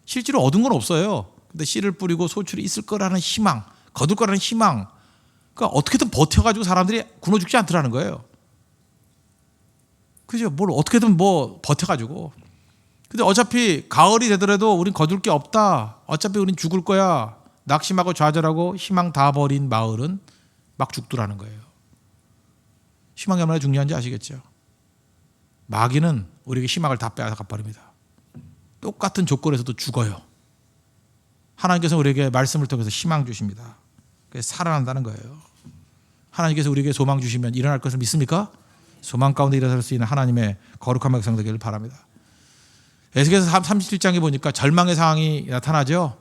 실제로 얻은 건 없어요. 근데 씨를 뿌리고 소출이 있을 거라는 희망, 거둘 거라는 희망. 그러니까 어떻게든 버텨가지고 사람들이 굶어 죽지 않더라는 거예요. 그죠? 뭘 어떻게든 뭐 버텨가지고. 근데 어차피 가을이 되더라도 우린 거둘 게 없다. 어차피 우린 죽을 거야. 낙심하고 좌절하고 희망 다 버린 마을은 막 죽더라는 거예요. 희망이 얼마나 중요한지 아시겠죠? 마귀는 우리에게 희망을 다 빼앗아 가버립니다. 똑같은 조건에서도 죽어요. 하나님께서 우리에게 말씀을 통해서 희망 주십니다. 그래서 살아난다는 거예요. 하나님께서 우리에게 소망 주시면 일어날 것을 믿습니까? 소망 가운데 일어설 수 있는 하나님의 거룩한 백성 되기를 바랍니다. 에스겔서 37장에 보니까 절망의 상황이 나타나죠.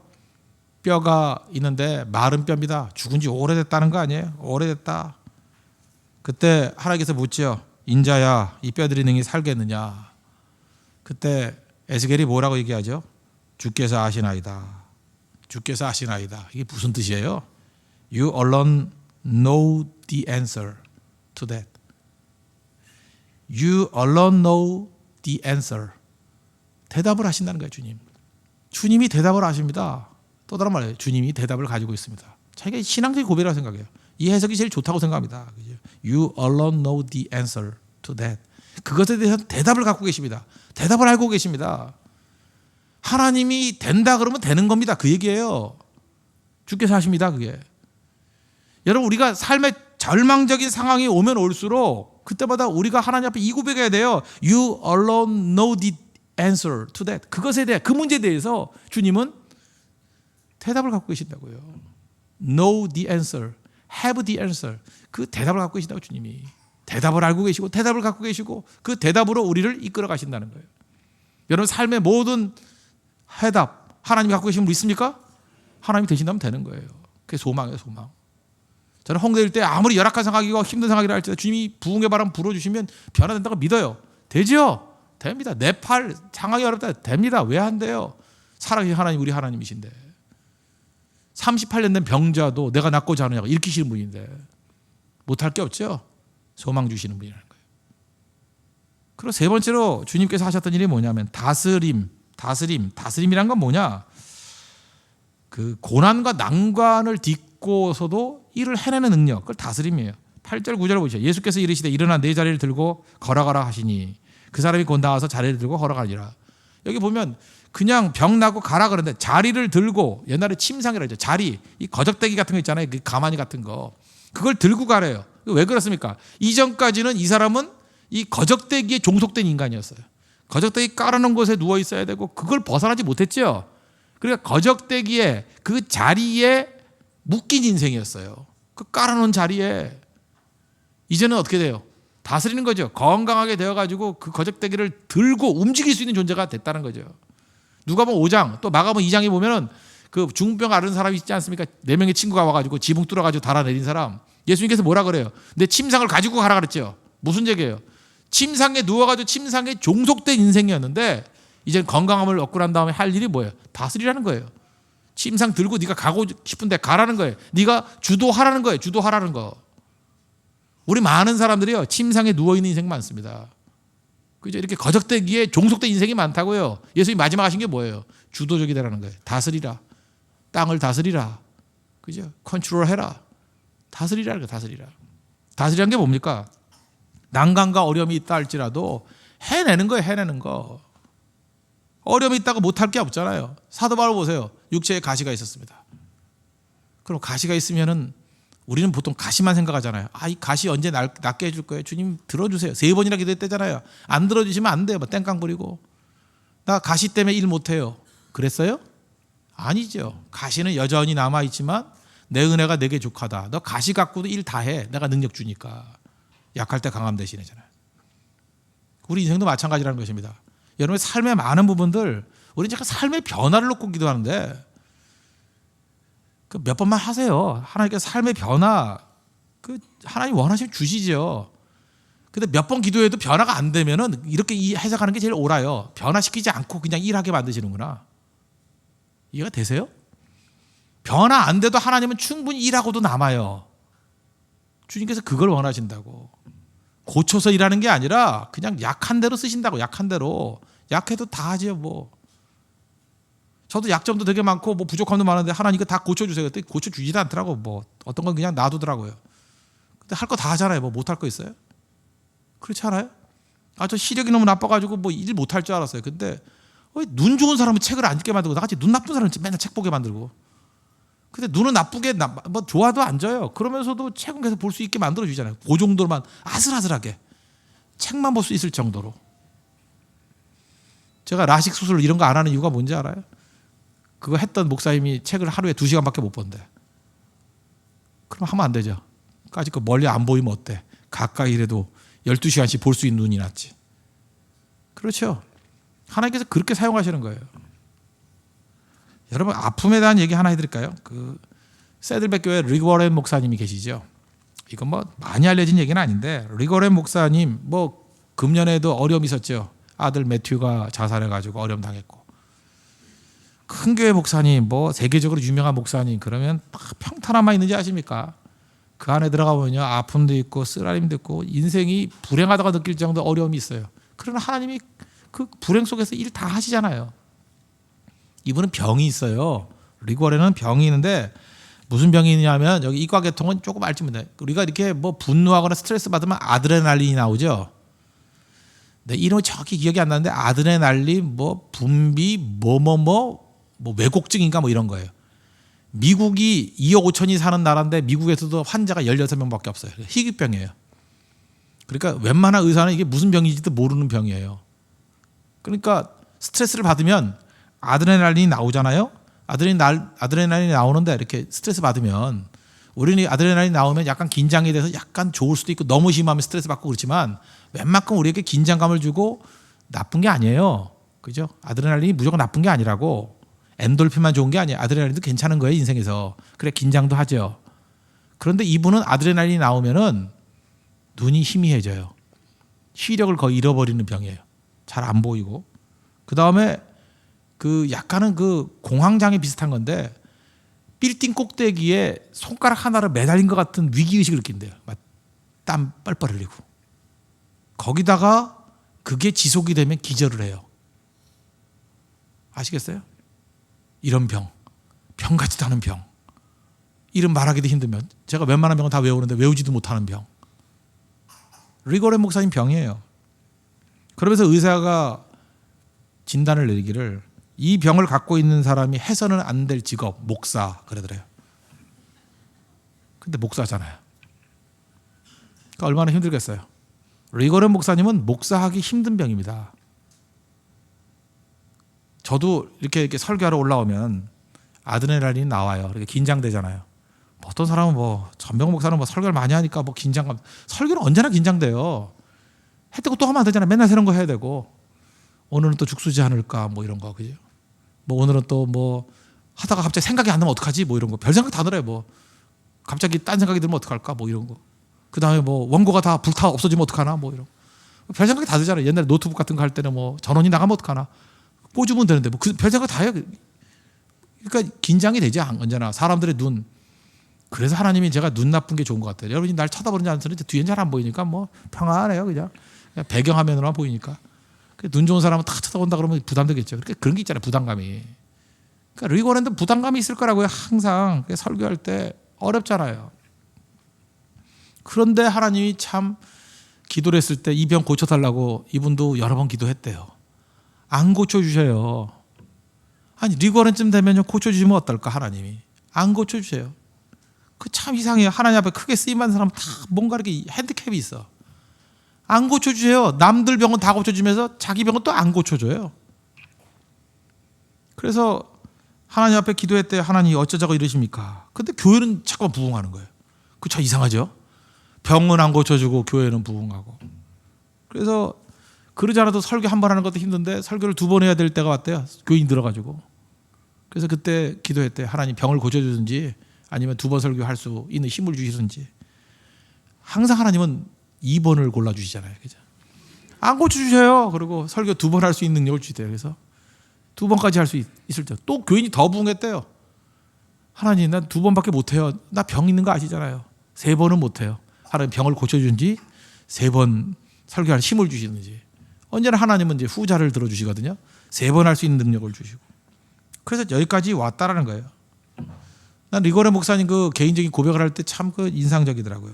뼈가 있는데 마른 뼈입니다. 죽은 지 오래됐다는 거 아니에요? 오래됐다. 그때 하나님께서 묻죠. 인자야, 이 뼈들이 능히 살겠느냐? 그때 에스겔이 뭐라고 얘기하죠? 주께서 아시나이다. 주께서 아시나이다. 이게 무슨 뜻이에요? You alone know the answer to that. You alone know the answer. 대답을 하신다는 거예요, 주님. 주님이 대답을 하십니다. 또 다른 말이에요. 주님이 대답을 가지고 있습니다. 자기가 신앙적인 고백이라고 생각해요. 이 해석이 제일 좋다고 생각합니다. You alone know the answer to that. 그것에 대해서 대답을 갖고 계십니다. 대답을 알고 계십니다. 하나님이 된다 그러면 되는 겁니다. 그 얘기예요. 주께서 하십니다. 그게. 여러분, 우리가 삶의 절망적인 상황이 오면 올수록 그때마다 우리가 하나님 앞에 이 고백해야 돼요. You alone know the answer to that. 그것에 대해, 그 문제에 대해서 주님은 대답을 갖고 계신다고요. Know the answer. Have the answer. 그 대답을 갖고 계신다고 주님이. 대답을 알고 계시고 대답을 갖고 계시고 그 대답으로 우리를 이끌어 가신다는 거예요. 여러분, 삶의 모든 해답 하나님이 갖고 계시면 믿습니까? 하나님이 되신다면 되는 거예요. 그게 소망이에요, 소망. 저는 홍대일 때 아무리 열악한 상황이고 힘든 상황이라 할지라도 주님이 부흥의 바람 불어주시면 변화된다고 믿어요. 되죠? 됩니다. 내 팔 상황이 어렵다. 됩니다. 왜 안 돼요? 살아계신 하나님, 우리 하나님이신데. 38년 된 병자도 내가 낫고자 하느냐고 일으키시는 분인데 못할 게 없죠. 소망 주시는 분이라는 거예요. 그리고 세 번째로 주님께서 하셨던 일이 뭐냐면 다스림이란 건 뭐냐? 그 고난과 난관을 딛고서도 일을 해내는 능력, 그걸 다스림이에요. 8절 9절 보시죠. 예수께서 이르시되 일어나 내 자리를 들고 걸어가라 하시니 그 사람이 곧 나와서 자리를 들고 걸어가니라. 여기 보면 그냥 병 나고 가라 그러는데 자리를 들고, 옛날에 침상이라고 했죠. 자리, 이 거적대기 같은 거 있잖아요. 그 가마니 같은 거. 그걸 들고 가래요. 왜 그렇습니까? 이전까지는 이 사람은 이 거적대기에 종속된 인간이었어요. 거적대기 깔아놓은 곳에 누워 있어야 되고 그걸 벗어나지 못했죠. 그러니까 거적대기에 그 자리에 묶인 인생이었어요. 그 깔아놓은 자리에. 이제는 어떻게 돼요? 다스리는 거죠. 건강하게 되어가지고 그 거적대기를 들고 움직일 수 있는 존재가 됐다는 거죠. 누가복음 5장 또 마가복음 2장에 보면은 그 중병 앓은 사람이 있지 않습니까? 4명의 친구가 와가지고 지붕 뚫어가지고 달아내린 사람. 예수님께서 뭐라 그래요? 내 침상을 가지고 가라 그랬죠. 무슨 얘기예요? 침상에 누워가지고 침상에 종속된 인생이었는데 이제 건강함을 얻고 난 다음에 할 일이 뭐예요? 다스리라는 거예요. 침상 들고 네가 가고 싶은데 가라는 거예요. 네가 주도하라는 거예요. 주도하라는 거. 우리 많은 사람들이요, 침상에 누워있는 인생 많습니다. 그죠? 이렇게 거적대기에 종속된 인생이 많다고요. 예수님이 마지막 하신 게 뭐예요? 주도적이 되라는 거예요. 다스리라. 땅을 다스리라. 그죠? 컨트롤 해라. 다스리라는 거예요. 다스리라. 다스리라는 게 뭡니까? 난관과 어려움이 있다 할지라도 해내는 거예요. 해내는 거. 어려움이 있다고 못할 게 없잖아요. 사도 바울 보세요. 육체에 가시가 있었습니다. 그럼 가시가 있으면은 우리는 보통 가시만 생각하잖아요. 이 가시 언제 낫게 해줄 거예요? 주님 들어주세요. 3번이나 기도했대잖아요. 안 들어주시면 안 돼요. 땡깡 부리고. 나 가시 때문에 일 못해요. 그랬어요? 아니죠. 가시는 여전히 남아있지만 내 은혜가 내게 족하다. 너 가시 갖고도 일 다 해. 내가 능력 주니까. 약할 때 강함 대신해잖아요. 우리 인생도 마찬가지라는 것입니다. 여러분의 삶의 많은 부분들, 우리는 잠깐 삶의 변화를 놓고 기도하는데 그 몇 번만 하세요. 하나님께서 삶의 변화, 그 하나님 원하시면 주시죠. 근데 몇 번 기도해도 변화가 안 되면은 이렇게 해석하는 게 제일 옳아요. 변화시키지 않고 그냥 일하게 만드시는구나. 이해가 되세요? 변화 안 돼도 하나님은 충분히 일하고도 남아요. 주님께서 그걸 원하신다고. 고쳐서 일하는 게 아니라 그냥 약한 대로 쓰신다고. 약한 대로. 약해도 다 하죠 뭐. 저도 약점도 되게 많고 뭐 부족함도 많은데 하나님 이거 다 고쳐주세요. 그때 고쳐주지도 않더라고. 뭐 어떤 건 그냥 놔두더라고요. 근데 할 거 다 하잖아요. 뭐 못할 거 있어요? 그렇지 않아요? 저 시력이 너무 나빠가지고 뭐 일 못할 줄 알았어요. 근데 눈 좋은 사람은 책을 안 읽게 만들고 나같이 눈 나쁜 사람은 맨날 책 보게 만들고. 근데 눈은 나쁘게 뭐 좋아도 안 져요. 그러면서도 책은 계속 볼 수 있게 만들어 주잖아요. 그 정도로만 아슬아슬하게 책만 볼 수 있을 정도로. 제가 라식 수술 이런 거 안 하는 이유가 뭔지 알아요? 그거 했던 목사님이 책을 하루에 2시간밖에 못 본대. 그럼 하면 안 되죠. 까짓 거 멀리 안 보이면 어때? 가까이라도 12시간씩 볼 수 있는 눈이 낫지. 그렇죠. 하나님께서 그렇게 사용하시는 거예요. 여러분, 아픔에 대한 얘기 하나 해드릴까요? 그 새들백 교회 리거렌 목사님이 계시죠. 이건 뭐 많이 알려진 얘기는 아닌데, 리거렌 목사님 뭐 금년에도 어려움이 있었죠. 아들 매튜가 자살해가지고 어려움 당했고, 큰 교회 목사님, 뭐 세계적으로 유명한 목사님, 그러면 평탄함만 있는지 아십니까? 그 안에 들어가보면요, 아픔도 있고 쓰라림도 있고 인생이 불행하다고 느낄 정도 어려움이 있어요. 그러나 하나님이 그 불행 속에서 일 다 하시잖아요. 이분은 병이 있어요. 리거렌은 병이 있는데 무슨 병이 있냐면, 여기 이과계통은 조금 알지면 돼. 우리가 이렇게 뭐 분노하거나 스트레스 받으면 아드레날린이 나오죠. 네, 이름이 정확히 기억이 안 나는데 아드레날린 뭐 분비 뭐 왜곡증인가 뭐 이런 거예요. 미국이 2억 5천이 사는 나라인데 미국에서도 환자가 16명밖에 없어요. 희귀병이에요. 그러니까 웬만한 의사는 이게 무슨 병인지도 모르는 병이에요. 그러니까 스트레스를 받으면 아드레날린이 나오잖아요. 아드레날린이 나오는데 이렇게 스트레스 받으면, 우리는 아드레날린이 나오면 약간 긴장이 돼서 약간 좋을 수도 있고 너무 심하면 스트레스 받고 그렇지만, 웬만큼 우리에게 긴장감을 주고 나쁜 게 아니에요. 그죠? 아드레날린이 무조건 나쁜 게 아니라고. 엔돌핀만 좋은 게 아니에요. 아드레날린도 괜찮은 거예요, 인생에서. 그래, 긴장도 하죠. 그런데 이분은 아드레날린이 나오면은 눈이 희미해져요. 시력을 거의 잃어버리는 병이에요. 잘 안 보이고. 그 다음에 그 약간은 그 공황장애 비슷한 건데, 빌딩 꼭대기에 손가락 하나를 매달린 것 같은 위기의식을 느낀대요. 막 땀 뻘뻘 흘리고. 거기다가 그게 지속이 되면 기절을 해요. 아시겠어요? 이런 병 같지도 않은 병, 이름 말하기도 힘들면, 제가 웬만한 병은 다 외우는데 외우지도 못하는 병. 리거렌 목사님 병이에요. 그러면서 의사가 진단을 내리기를, 이 병을 갖고 있는 사람이 해서는 안 될 직업, 목사 그러더래요. 근데 목사잖아요. 그러니까 얼마나 힘들겠어요. 리거렌 목사님은 목사하기 힘든 병입니다. 저도 이렇게 설교하러 올라오면 아드레날린이 나와요. 이렇게 긴장되잖아요. 어떤 사람은 뭐 전병 목사는 뭐 설교를 많이 하니까 뭐 긴장감. 설교는 언제나 긴장돼요. 했다고 또 하면 안 되잖아요. 맨날 새로운 거 해야 되고. 오늘은 또 죽수지 않을까 뭐 이런 거, 그죠? 뭐 오늘은 또 뭐 하다가 갑자기 생각이 안 나면 어떡하지 뭐 이런 거. 별 생각 다 들어요. 뭐 갑자기 딴 생각이 들면 어떡할까 뭐 이런 거. 그 다음에 뭐 원고가 다 불타 없어지면 어떡하나 뭐 이런 거. 별 생각이 다 들잖아요. 옛날에 노트북 같은 거 할 때는 뭐 전원이 나가면 어떡하나. 꽂으면 되는데 뭐 별 생각 다 해요. 그러니까 긴장이 되지, 언제나 사람들의 눈. 그래서 하나님이, 제가 눈 나쁜 게 좋은 것 같아요. 여러분이 날 쳐다보는지 안 쳐다보는지 뒤엔 잘 안 보이니까 뭐 평안해요. 그냥 배경화면으로만 보이니까. 눈 좋은 사람은 다 쳐다본다 그러면 부담되겠죠. 그런 게 있잖아요, 부담감이. 그러니까 리거렌도 부담감이 있을 거라고요. 항상 설교할 때 어렵잖아요. 그런데 하나님이 참 기도를 했을 때 이 병 고쳐달라고 이분도 여러 번 기도했대요. 안 고쳐주셔요. 아니, 리거렌쯤 되면 고쳐주시면 어떨까, 하나님이. 안 고쳐주세요. 그 참 이상해요. 하나님 앞에 크게 쓰임받는 사람은 다 뭔가 이렇게 핸디캡이 있어. 안 고쳐주세요. 남들 병은 다 고쳐주면서 자기 병은 또 안 고쳐줘요. 그래서 하나님 앞에 기도했대. 하나님 어쩌자고 이러십니까? 근데 교회는 자꾸만 부흥하는 거예요. 그 참 이상하죠? 병은 안 고쳐주고 교회는 부흥하고. 그래서 그러지 않아도 설교 한 번 하는 것도 힘든데 설교를 2번 해야 될 때가 왔대요. 교인 들어가지고. 그래서 그때 기도했대. 하나님 병을 고쳐주든지 아니면 2번 설교할 수 있는 힘을 주시든지. 항상 하나님은 2번을 골라주시잖아요. 그죠? 안 고쳐주셔요. 그리고 설교 2번 할 수 있는 능력을 주시대요. 그래서 2번까지 할 수 있을 때 또 교인이 더 부흥했대요. 하나님, 난 2번밖에 못해요. 나 병 있는 거 아시잖아요. 3번은 못해요. 하나님 병을 고쳐주든지 3번 설교할 힘을 주시든지. 언제나 하나님은 이제 후자를 들어주시거든요. 3번 할 수 있는 능력을 주시고. 그래서 여기까지 왔다라는 거예요. 난 리거렌 목사님 그 개인적인 고백을 할 때 참 그 인상적이더라고요.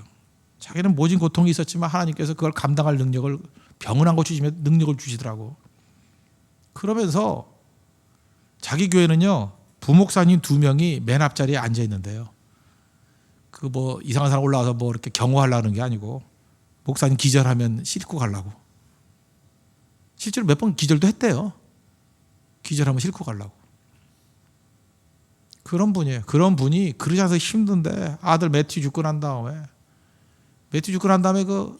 자기는 모진 고통이 있었지만 하나님께서 그걸 감당할 능력을 병은 안 고치시면 능력을 주시더라고. 그러면서 자기 교회는요, 부목사님 2명이 맨 앞자리에 앉아 있는데요. 그 뭐 이상한 사람 올라와서 뭐 이렇게 경호하려는 게 아니고 목사님 기절하면 싣고 가려고. 실제로 몇 번 기절도 했대요. 기절하면 싣고 가려고. 그런 분이에요. 그런 분이 그러지 않아서 힘든데 아들 매튜 죽고 난 다음에 그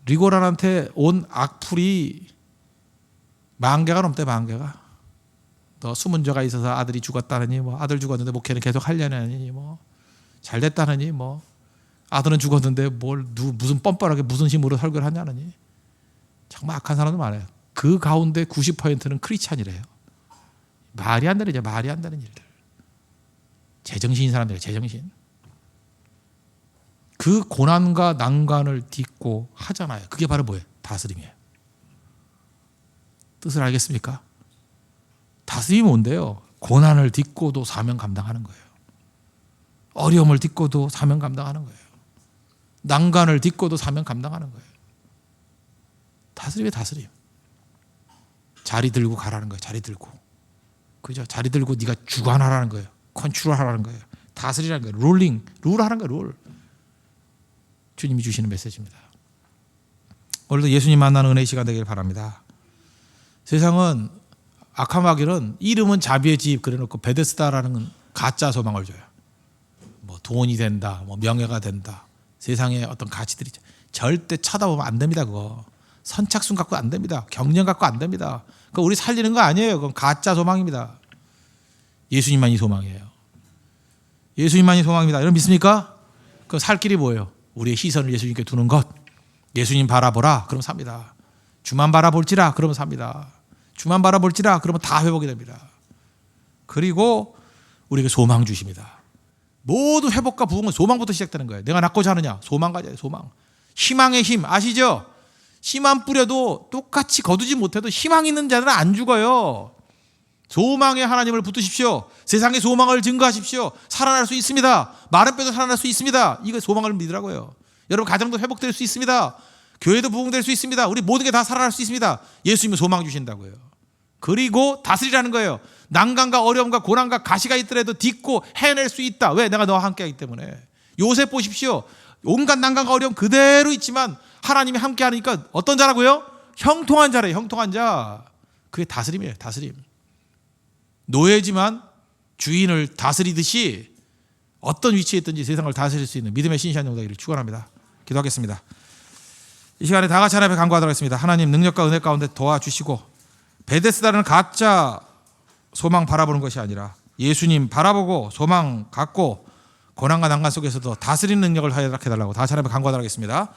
리고란한테 온 악플이 10,000개가 넘대. 10,000개가. 너 숨은 죄가 있어서 아들이 죽었다느니 뭐 아들 죽었는데 목회는 계속 하려느니 뭐 잘 됐다느니 뭐 아들은 죽었는데 무슨 뻔뻔하게 무슨 힘으로 설교를 하냐느니. 정말 악한 사람도 많아요. 그 가운데 90%는 크리스찬이래요. 말이 안 되는 일들. 제정신인 사람들이에요. 제정신. 그 고난과 난관을 딛고 하잖아요. 그게 바로 뭐예요? 다스림이에요. 뜻을 알겠습니까? 다스림이 뭔데요? 고난을 딛고도 사명 감당하는 거예요. 어려움을 딛고도 사명 감당하는 거예요. 난관을 딛고도 사명 감당하는 거예요. 다스림이에요. 다스림. 자리 들고 가라는 거예요. 자리 들고. 그죠? 자리 들고 네가 주관하라는 거예요. 컨트롤하라는 거예요. 다스리라는 거예요. 룰 하는 거예요. 룰. 주님이 주시는 메시지입니다. 오늘도 예수님 만나는 은혜의 시간 되길 바랍니다. 세상은 악한 마귀는 이름은 자비의 집 그래놓고 베데스다라는 가짜 소망을 줘요. 뭐 돈이 된다, 뭐 명예가 된다, 세상에 어떤 가치들이 절대 쳐다보면 안 됩니다. 그거 선착순 갖고 안 됩니다. 경련 갖고 안 됩니다. 그거 우리 살리는 거 아니에요. 그건 가짜 소망입니다. 예수님만이 소망이에요. 예수님만이 소망입니다. 여러분 믿습니까? 그 살 길이 뭐예요? 우리의 시선을 예수님께 두는 것. 예수님 바라보라. 그럼 삽니다. 주만 바라볼지라. 그러면 삽니다. 주만 바라볼지라. 그러면 다 회복이 됩니다. 그리고 우리에게 소망 주십니다. 모든 회복과 부흥은 소망부터 시작되는 거예요. 내가 낳고자 하느냐? 소망 가져야 돼요. 소망. 희망의 힘 아시죠? 씨만 뿌려도 똑같이 거두지 못해도 희망 있는 자들은 안 죽어요. 소망의 하나님을 붙드십시오. 세상의 소망을 증거하십시오. 살아날 수 있습니다. 마른 뼈도 살아날 수 있습니다. 이거 소망을 믿으라고요. 여러분 가정도 회복될 수 있습니다. 교회도 부흥될 수 있습니다. 우리 모든 게 다 살아날 수 있습니다. 예수님은 소망 주신다고요. 그리고 다스리라는 거예요. 난관과 어려움과 고난과 가시가 있더라도 딛고 해낼 수 있다. 왜? 내가 너와 함께하기 때문에. 요셉 보십시오. 온갖 난관과 어려움 그대로 있지만 하나님이 함께하니까 어떤 자라고요? 형통한 자래요. 형통한 자. 그게 다스림이에요. 다스림. 노예지만 주인을 다스리듯이 어떤 위치에 있든지 세상을 다스릴 수 있는 믿음의 신실한 영혼이 되기를 축원합니다. 기도하겠습니다. 이 시간에 다 같이 하나님 앞에 간구하도록 하겠습니다. 하나님 능력과 은혜 가운데 도와주시고 베데스다는 가짜 소망 바라보는 것이 아니라 예수님 바라보고 소망 갖고 고난과 난관 속에서도 다스리는 능력을 허락해달라고 다 같이 하나님 앞에 간구하도록 하겠습니다.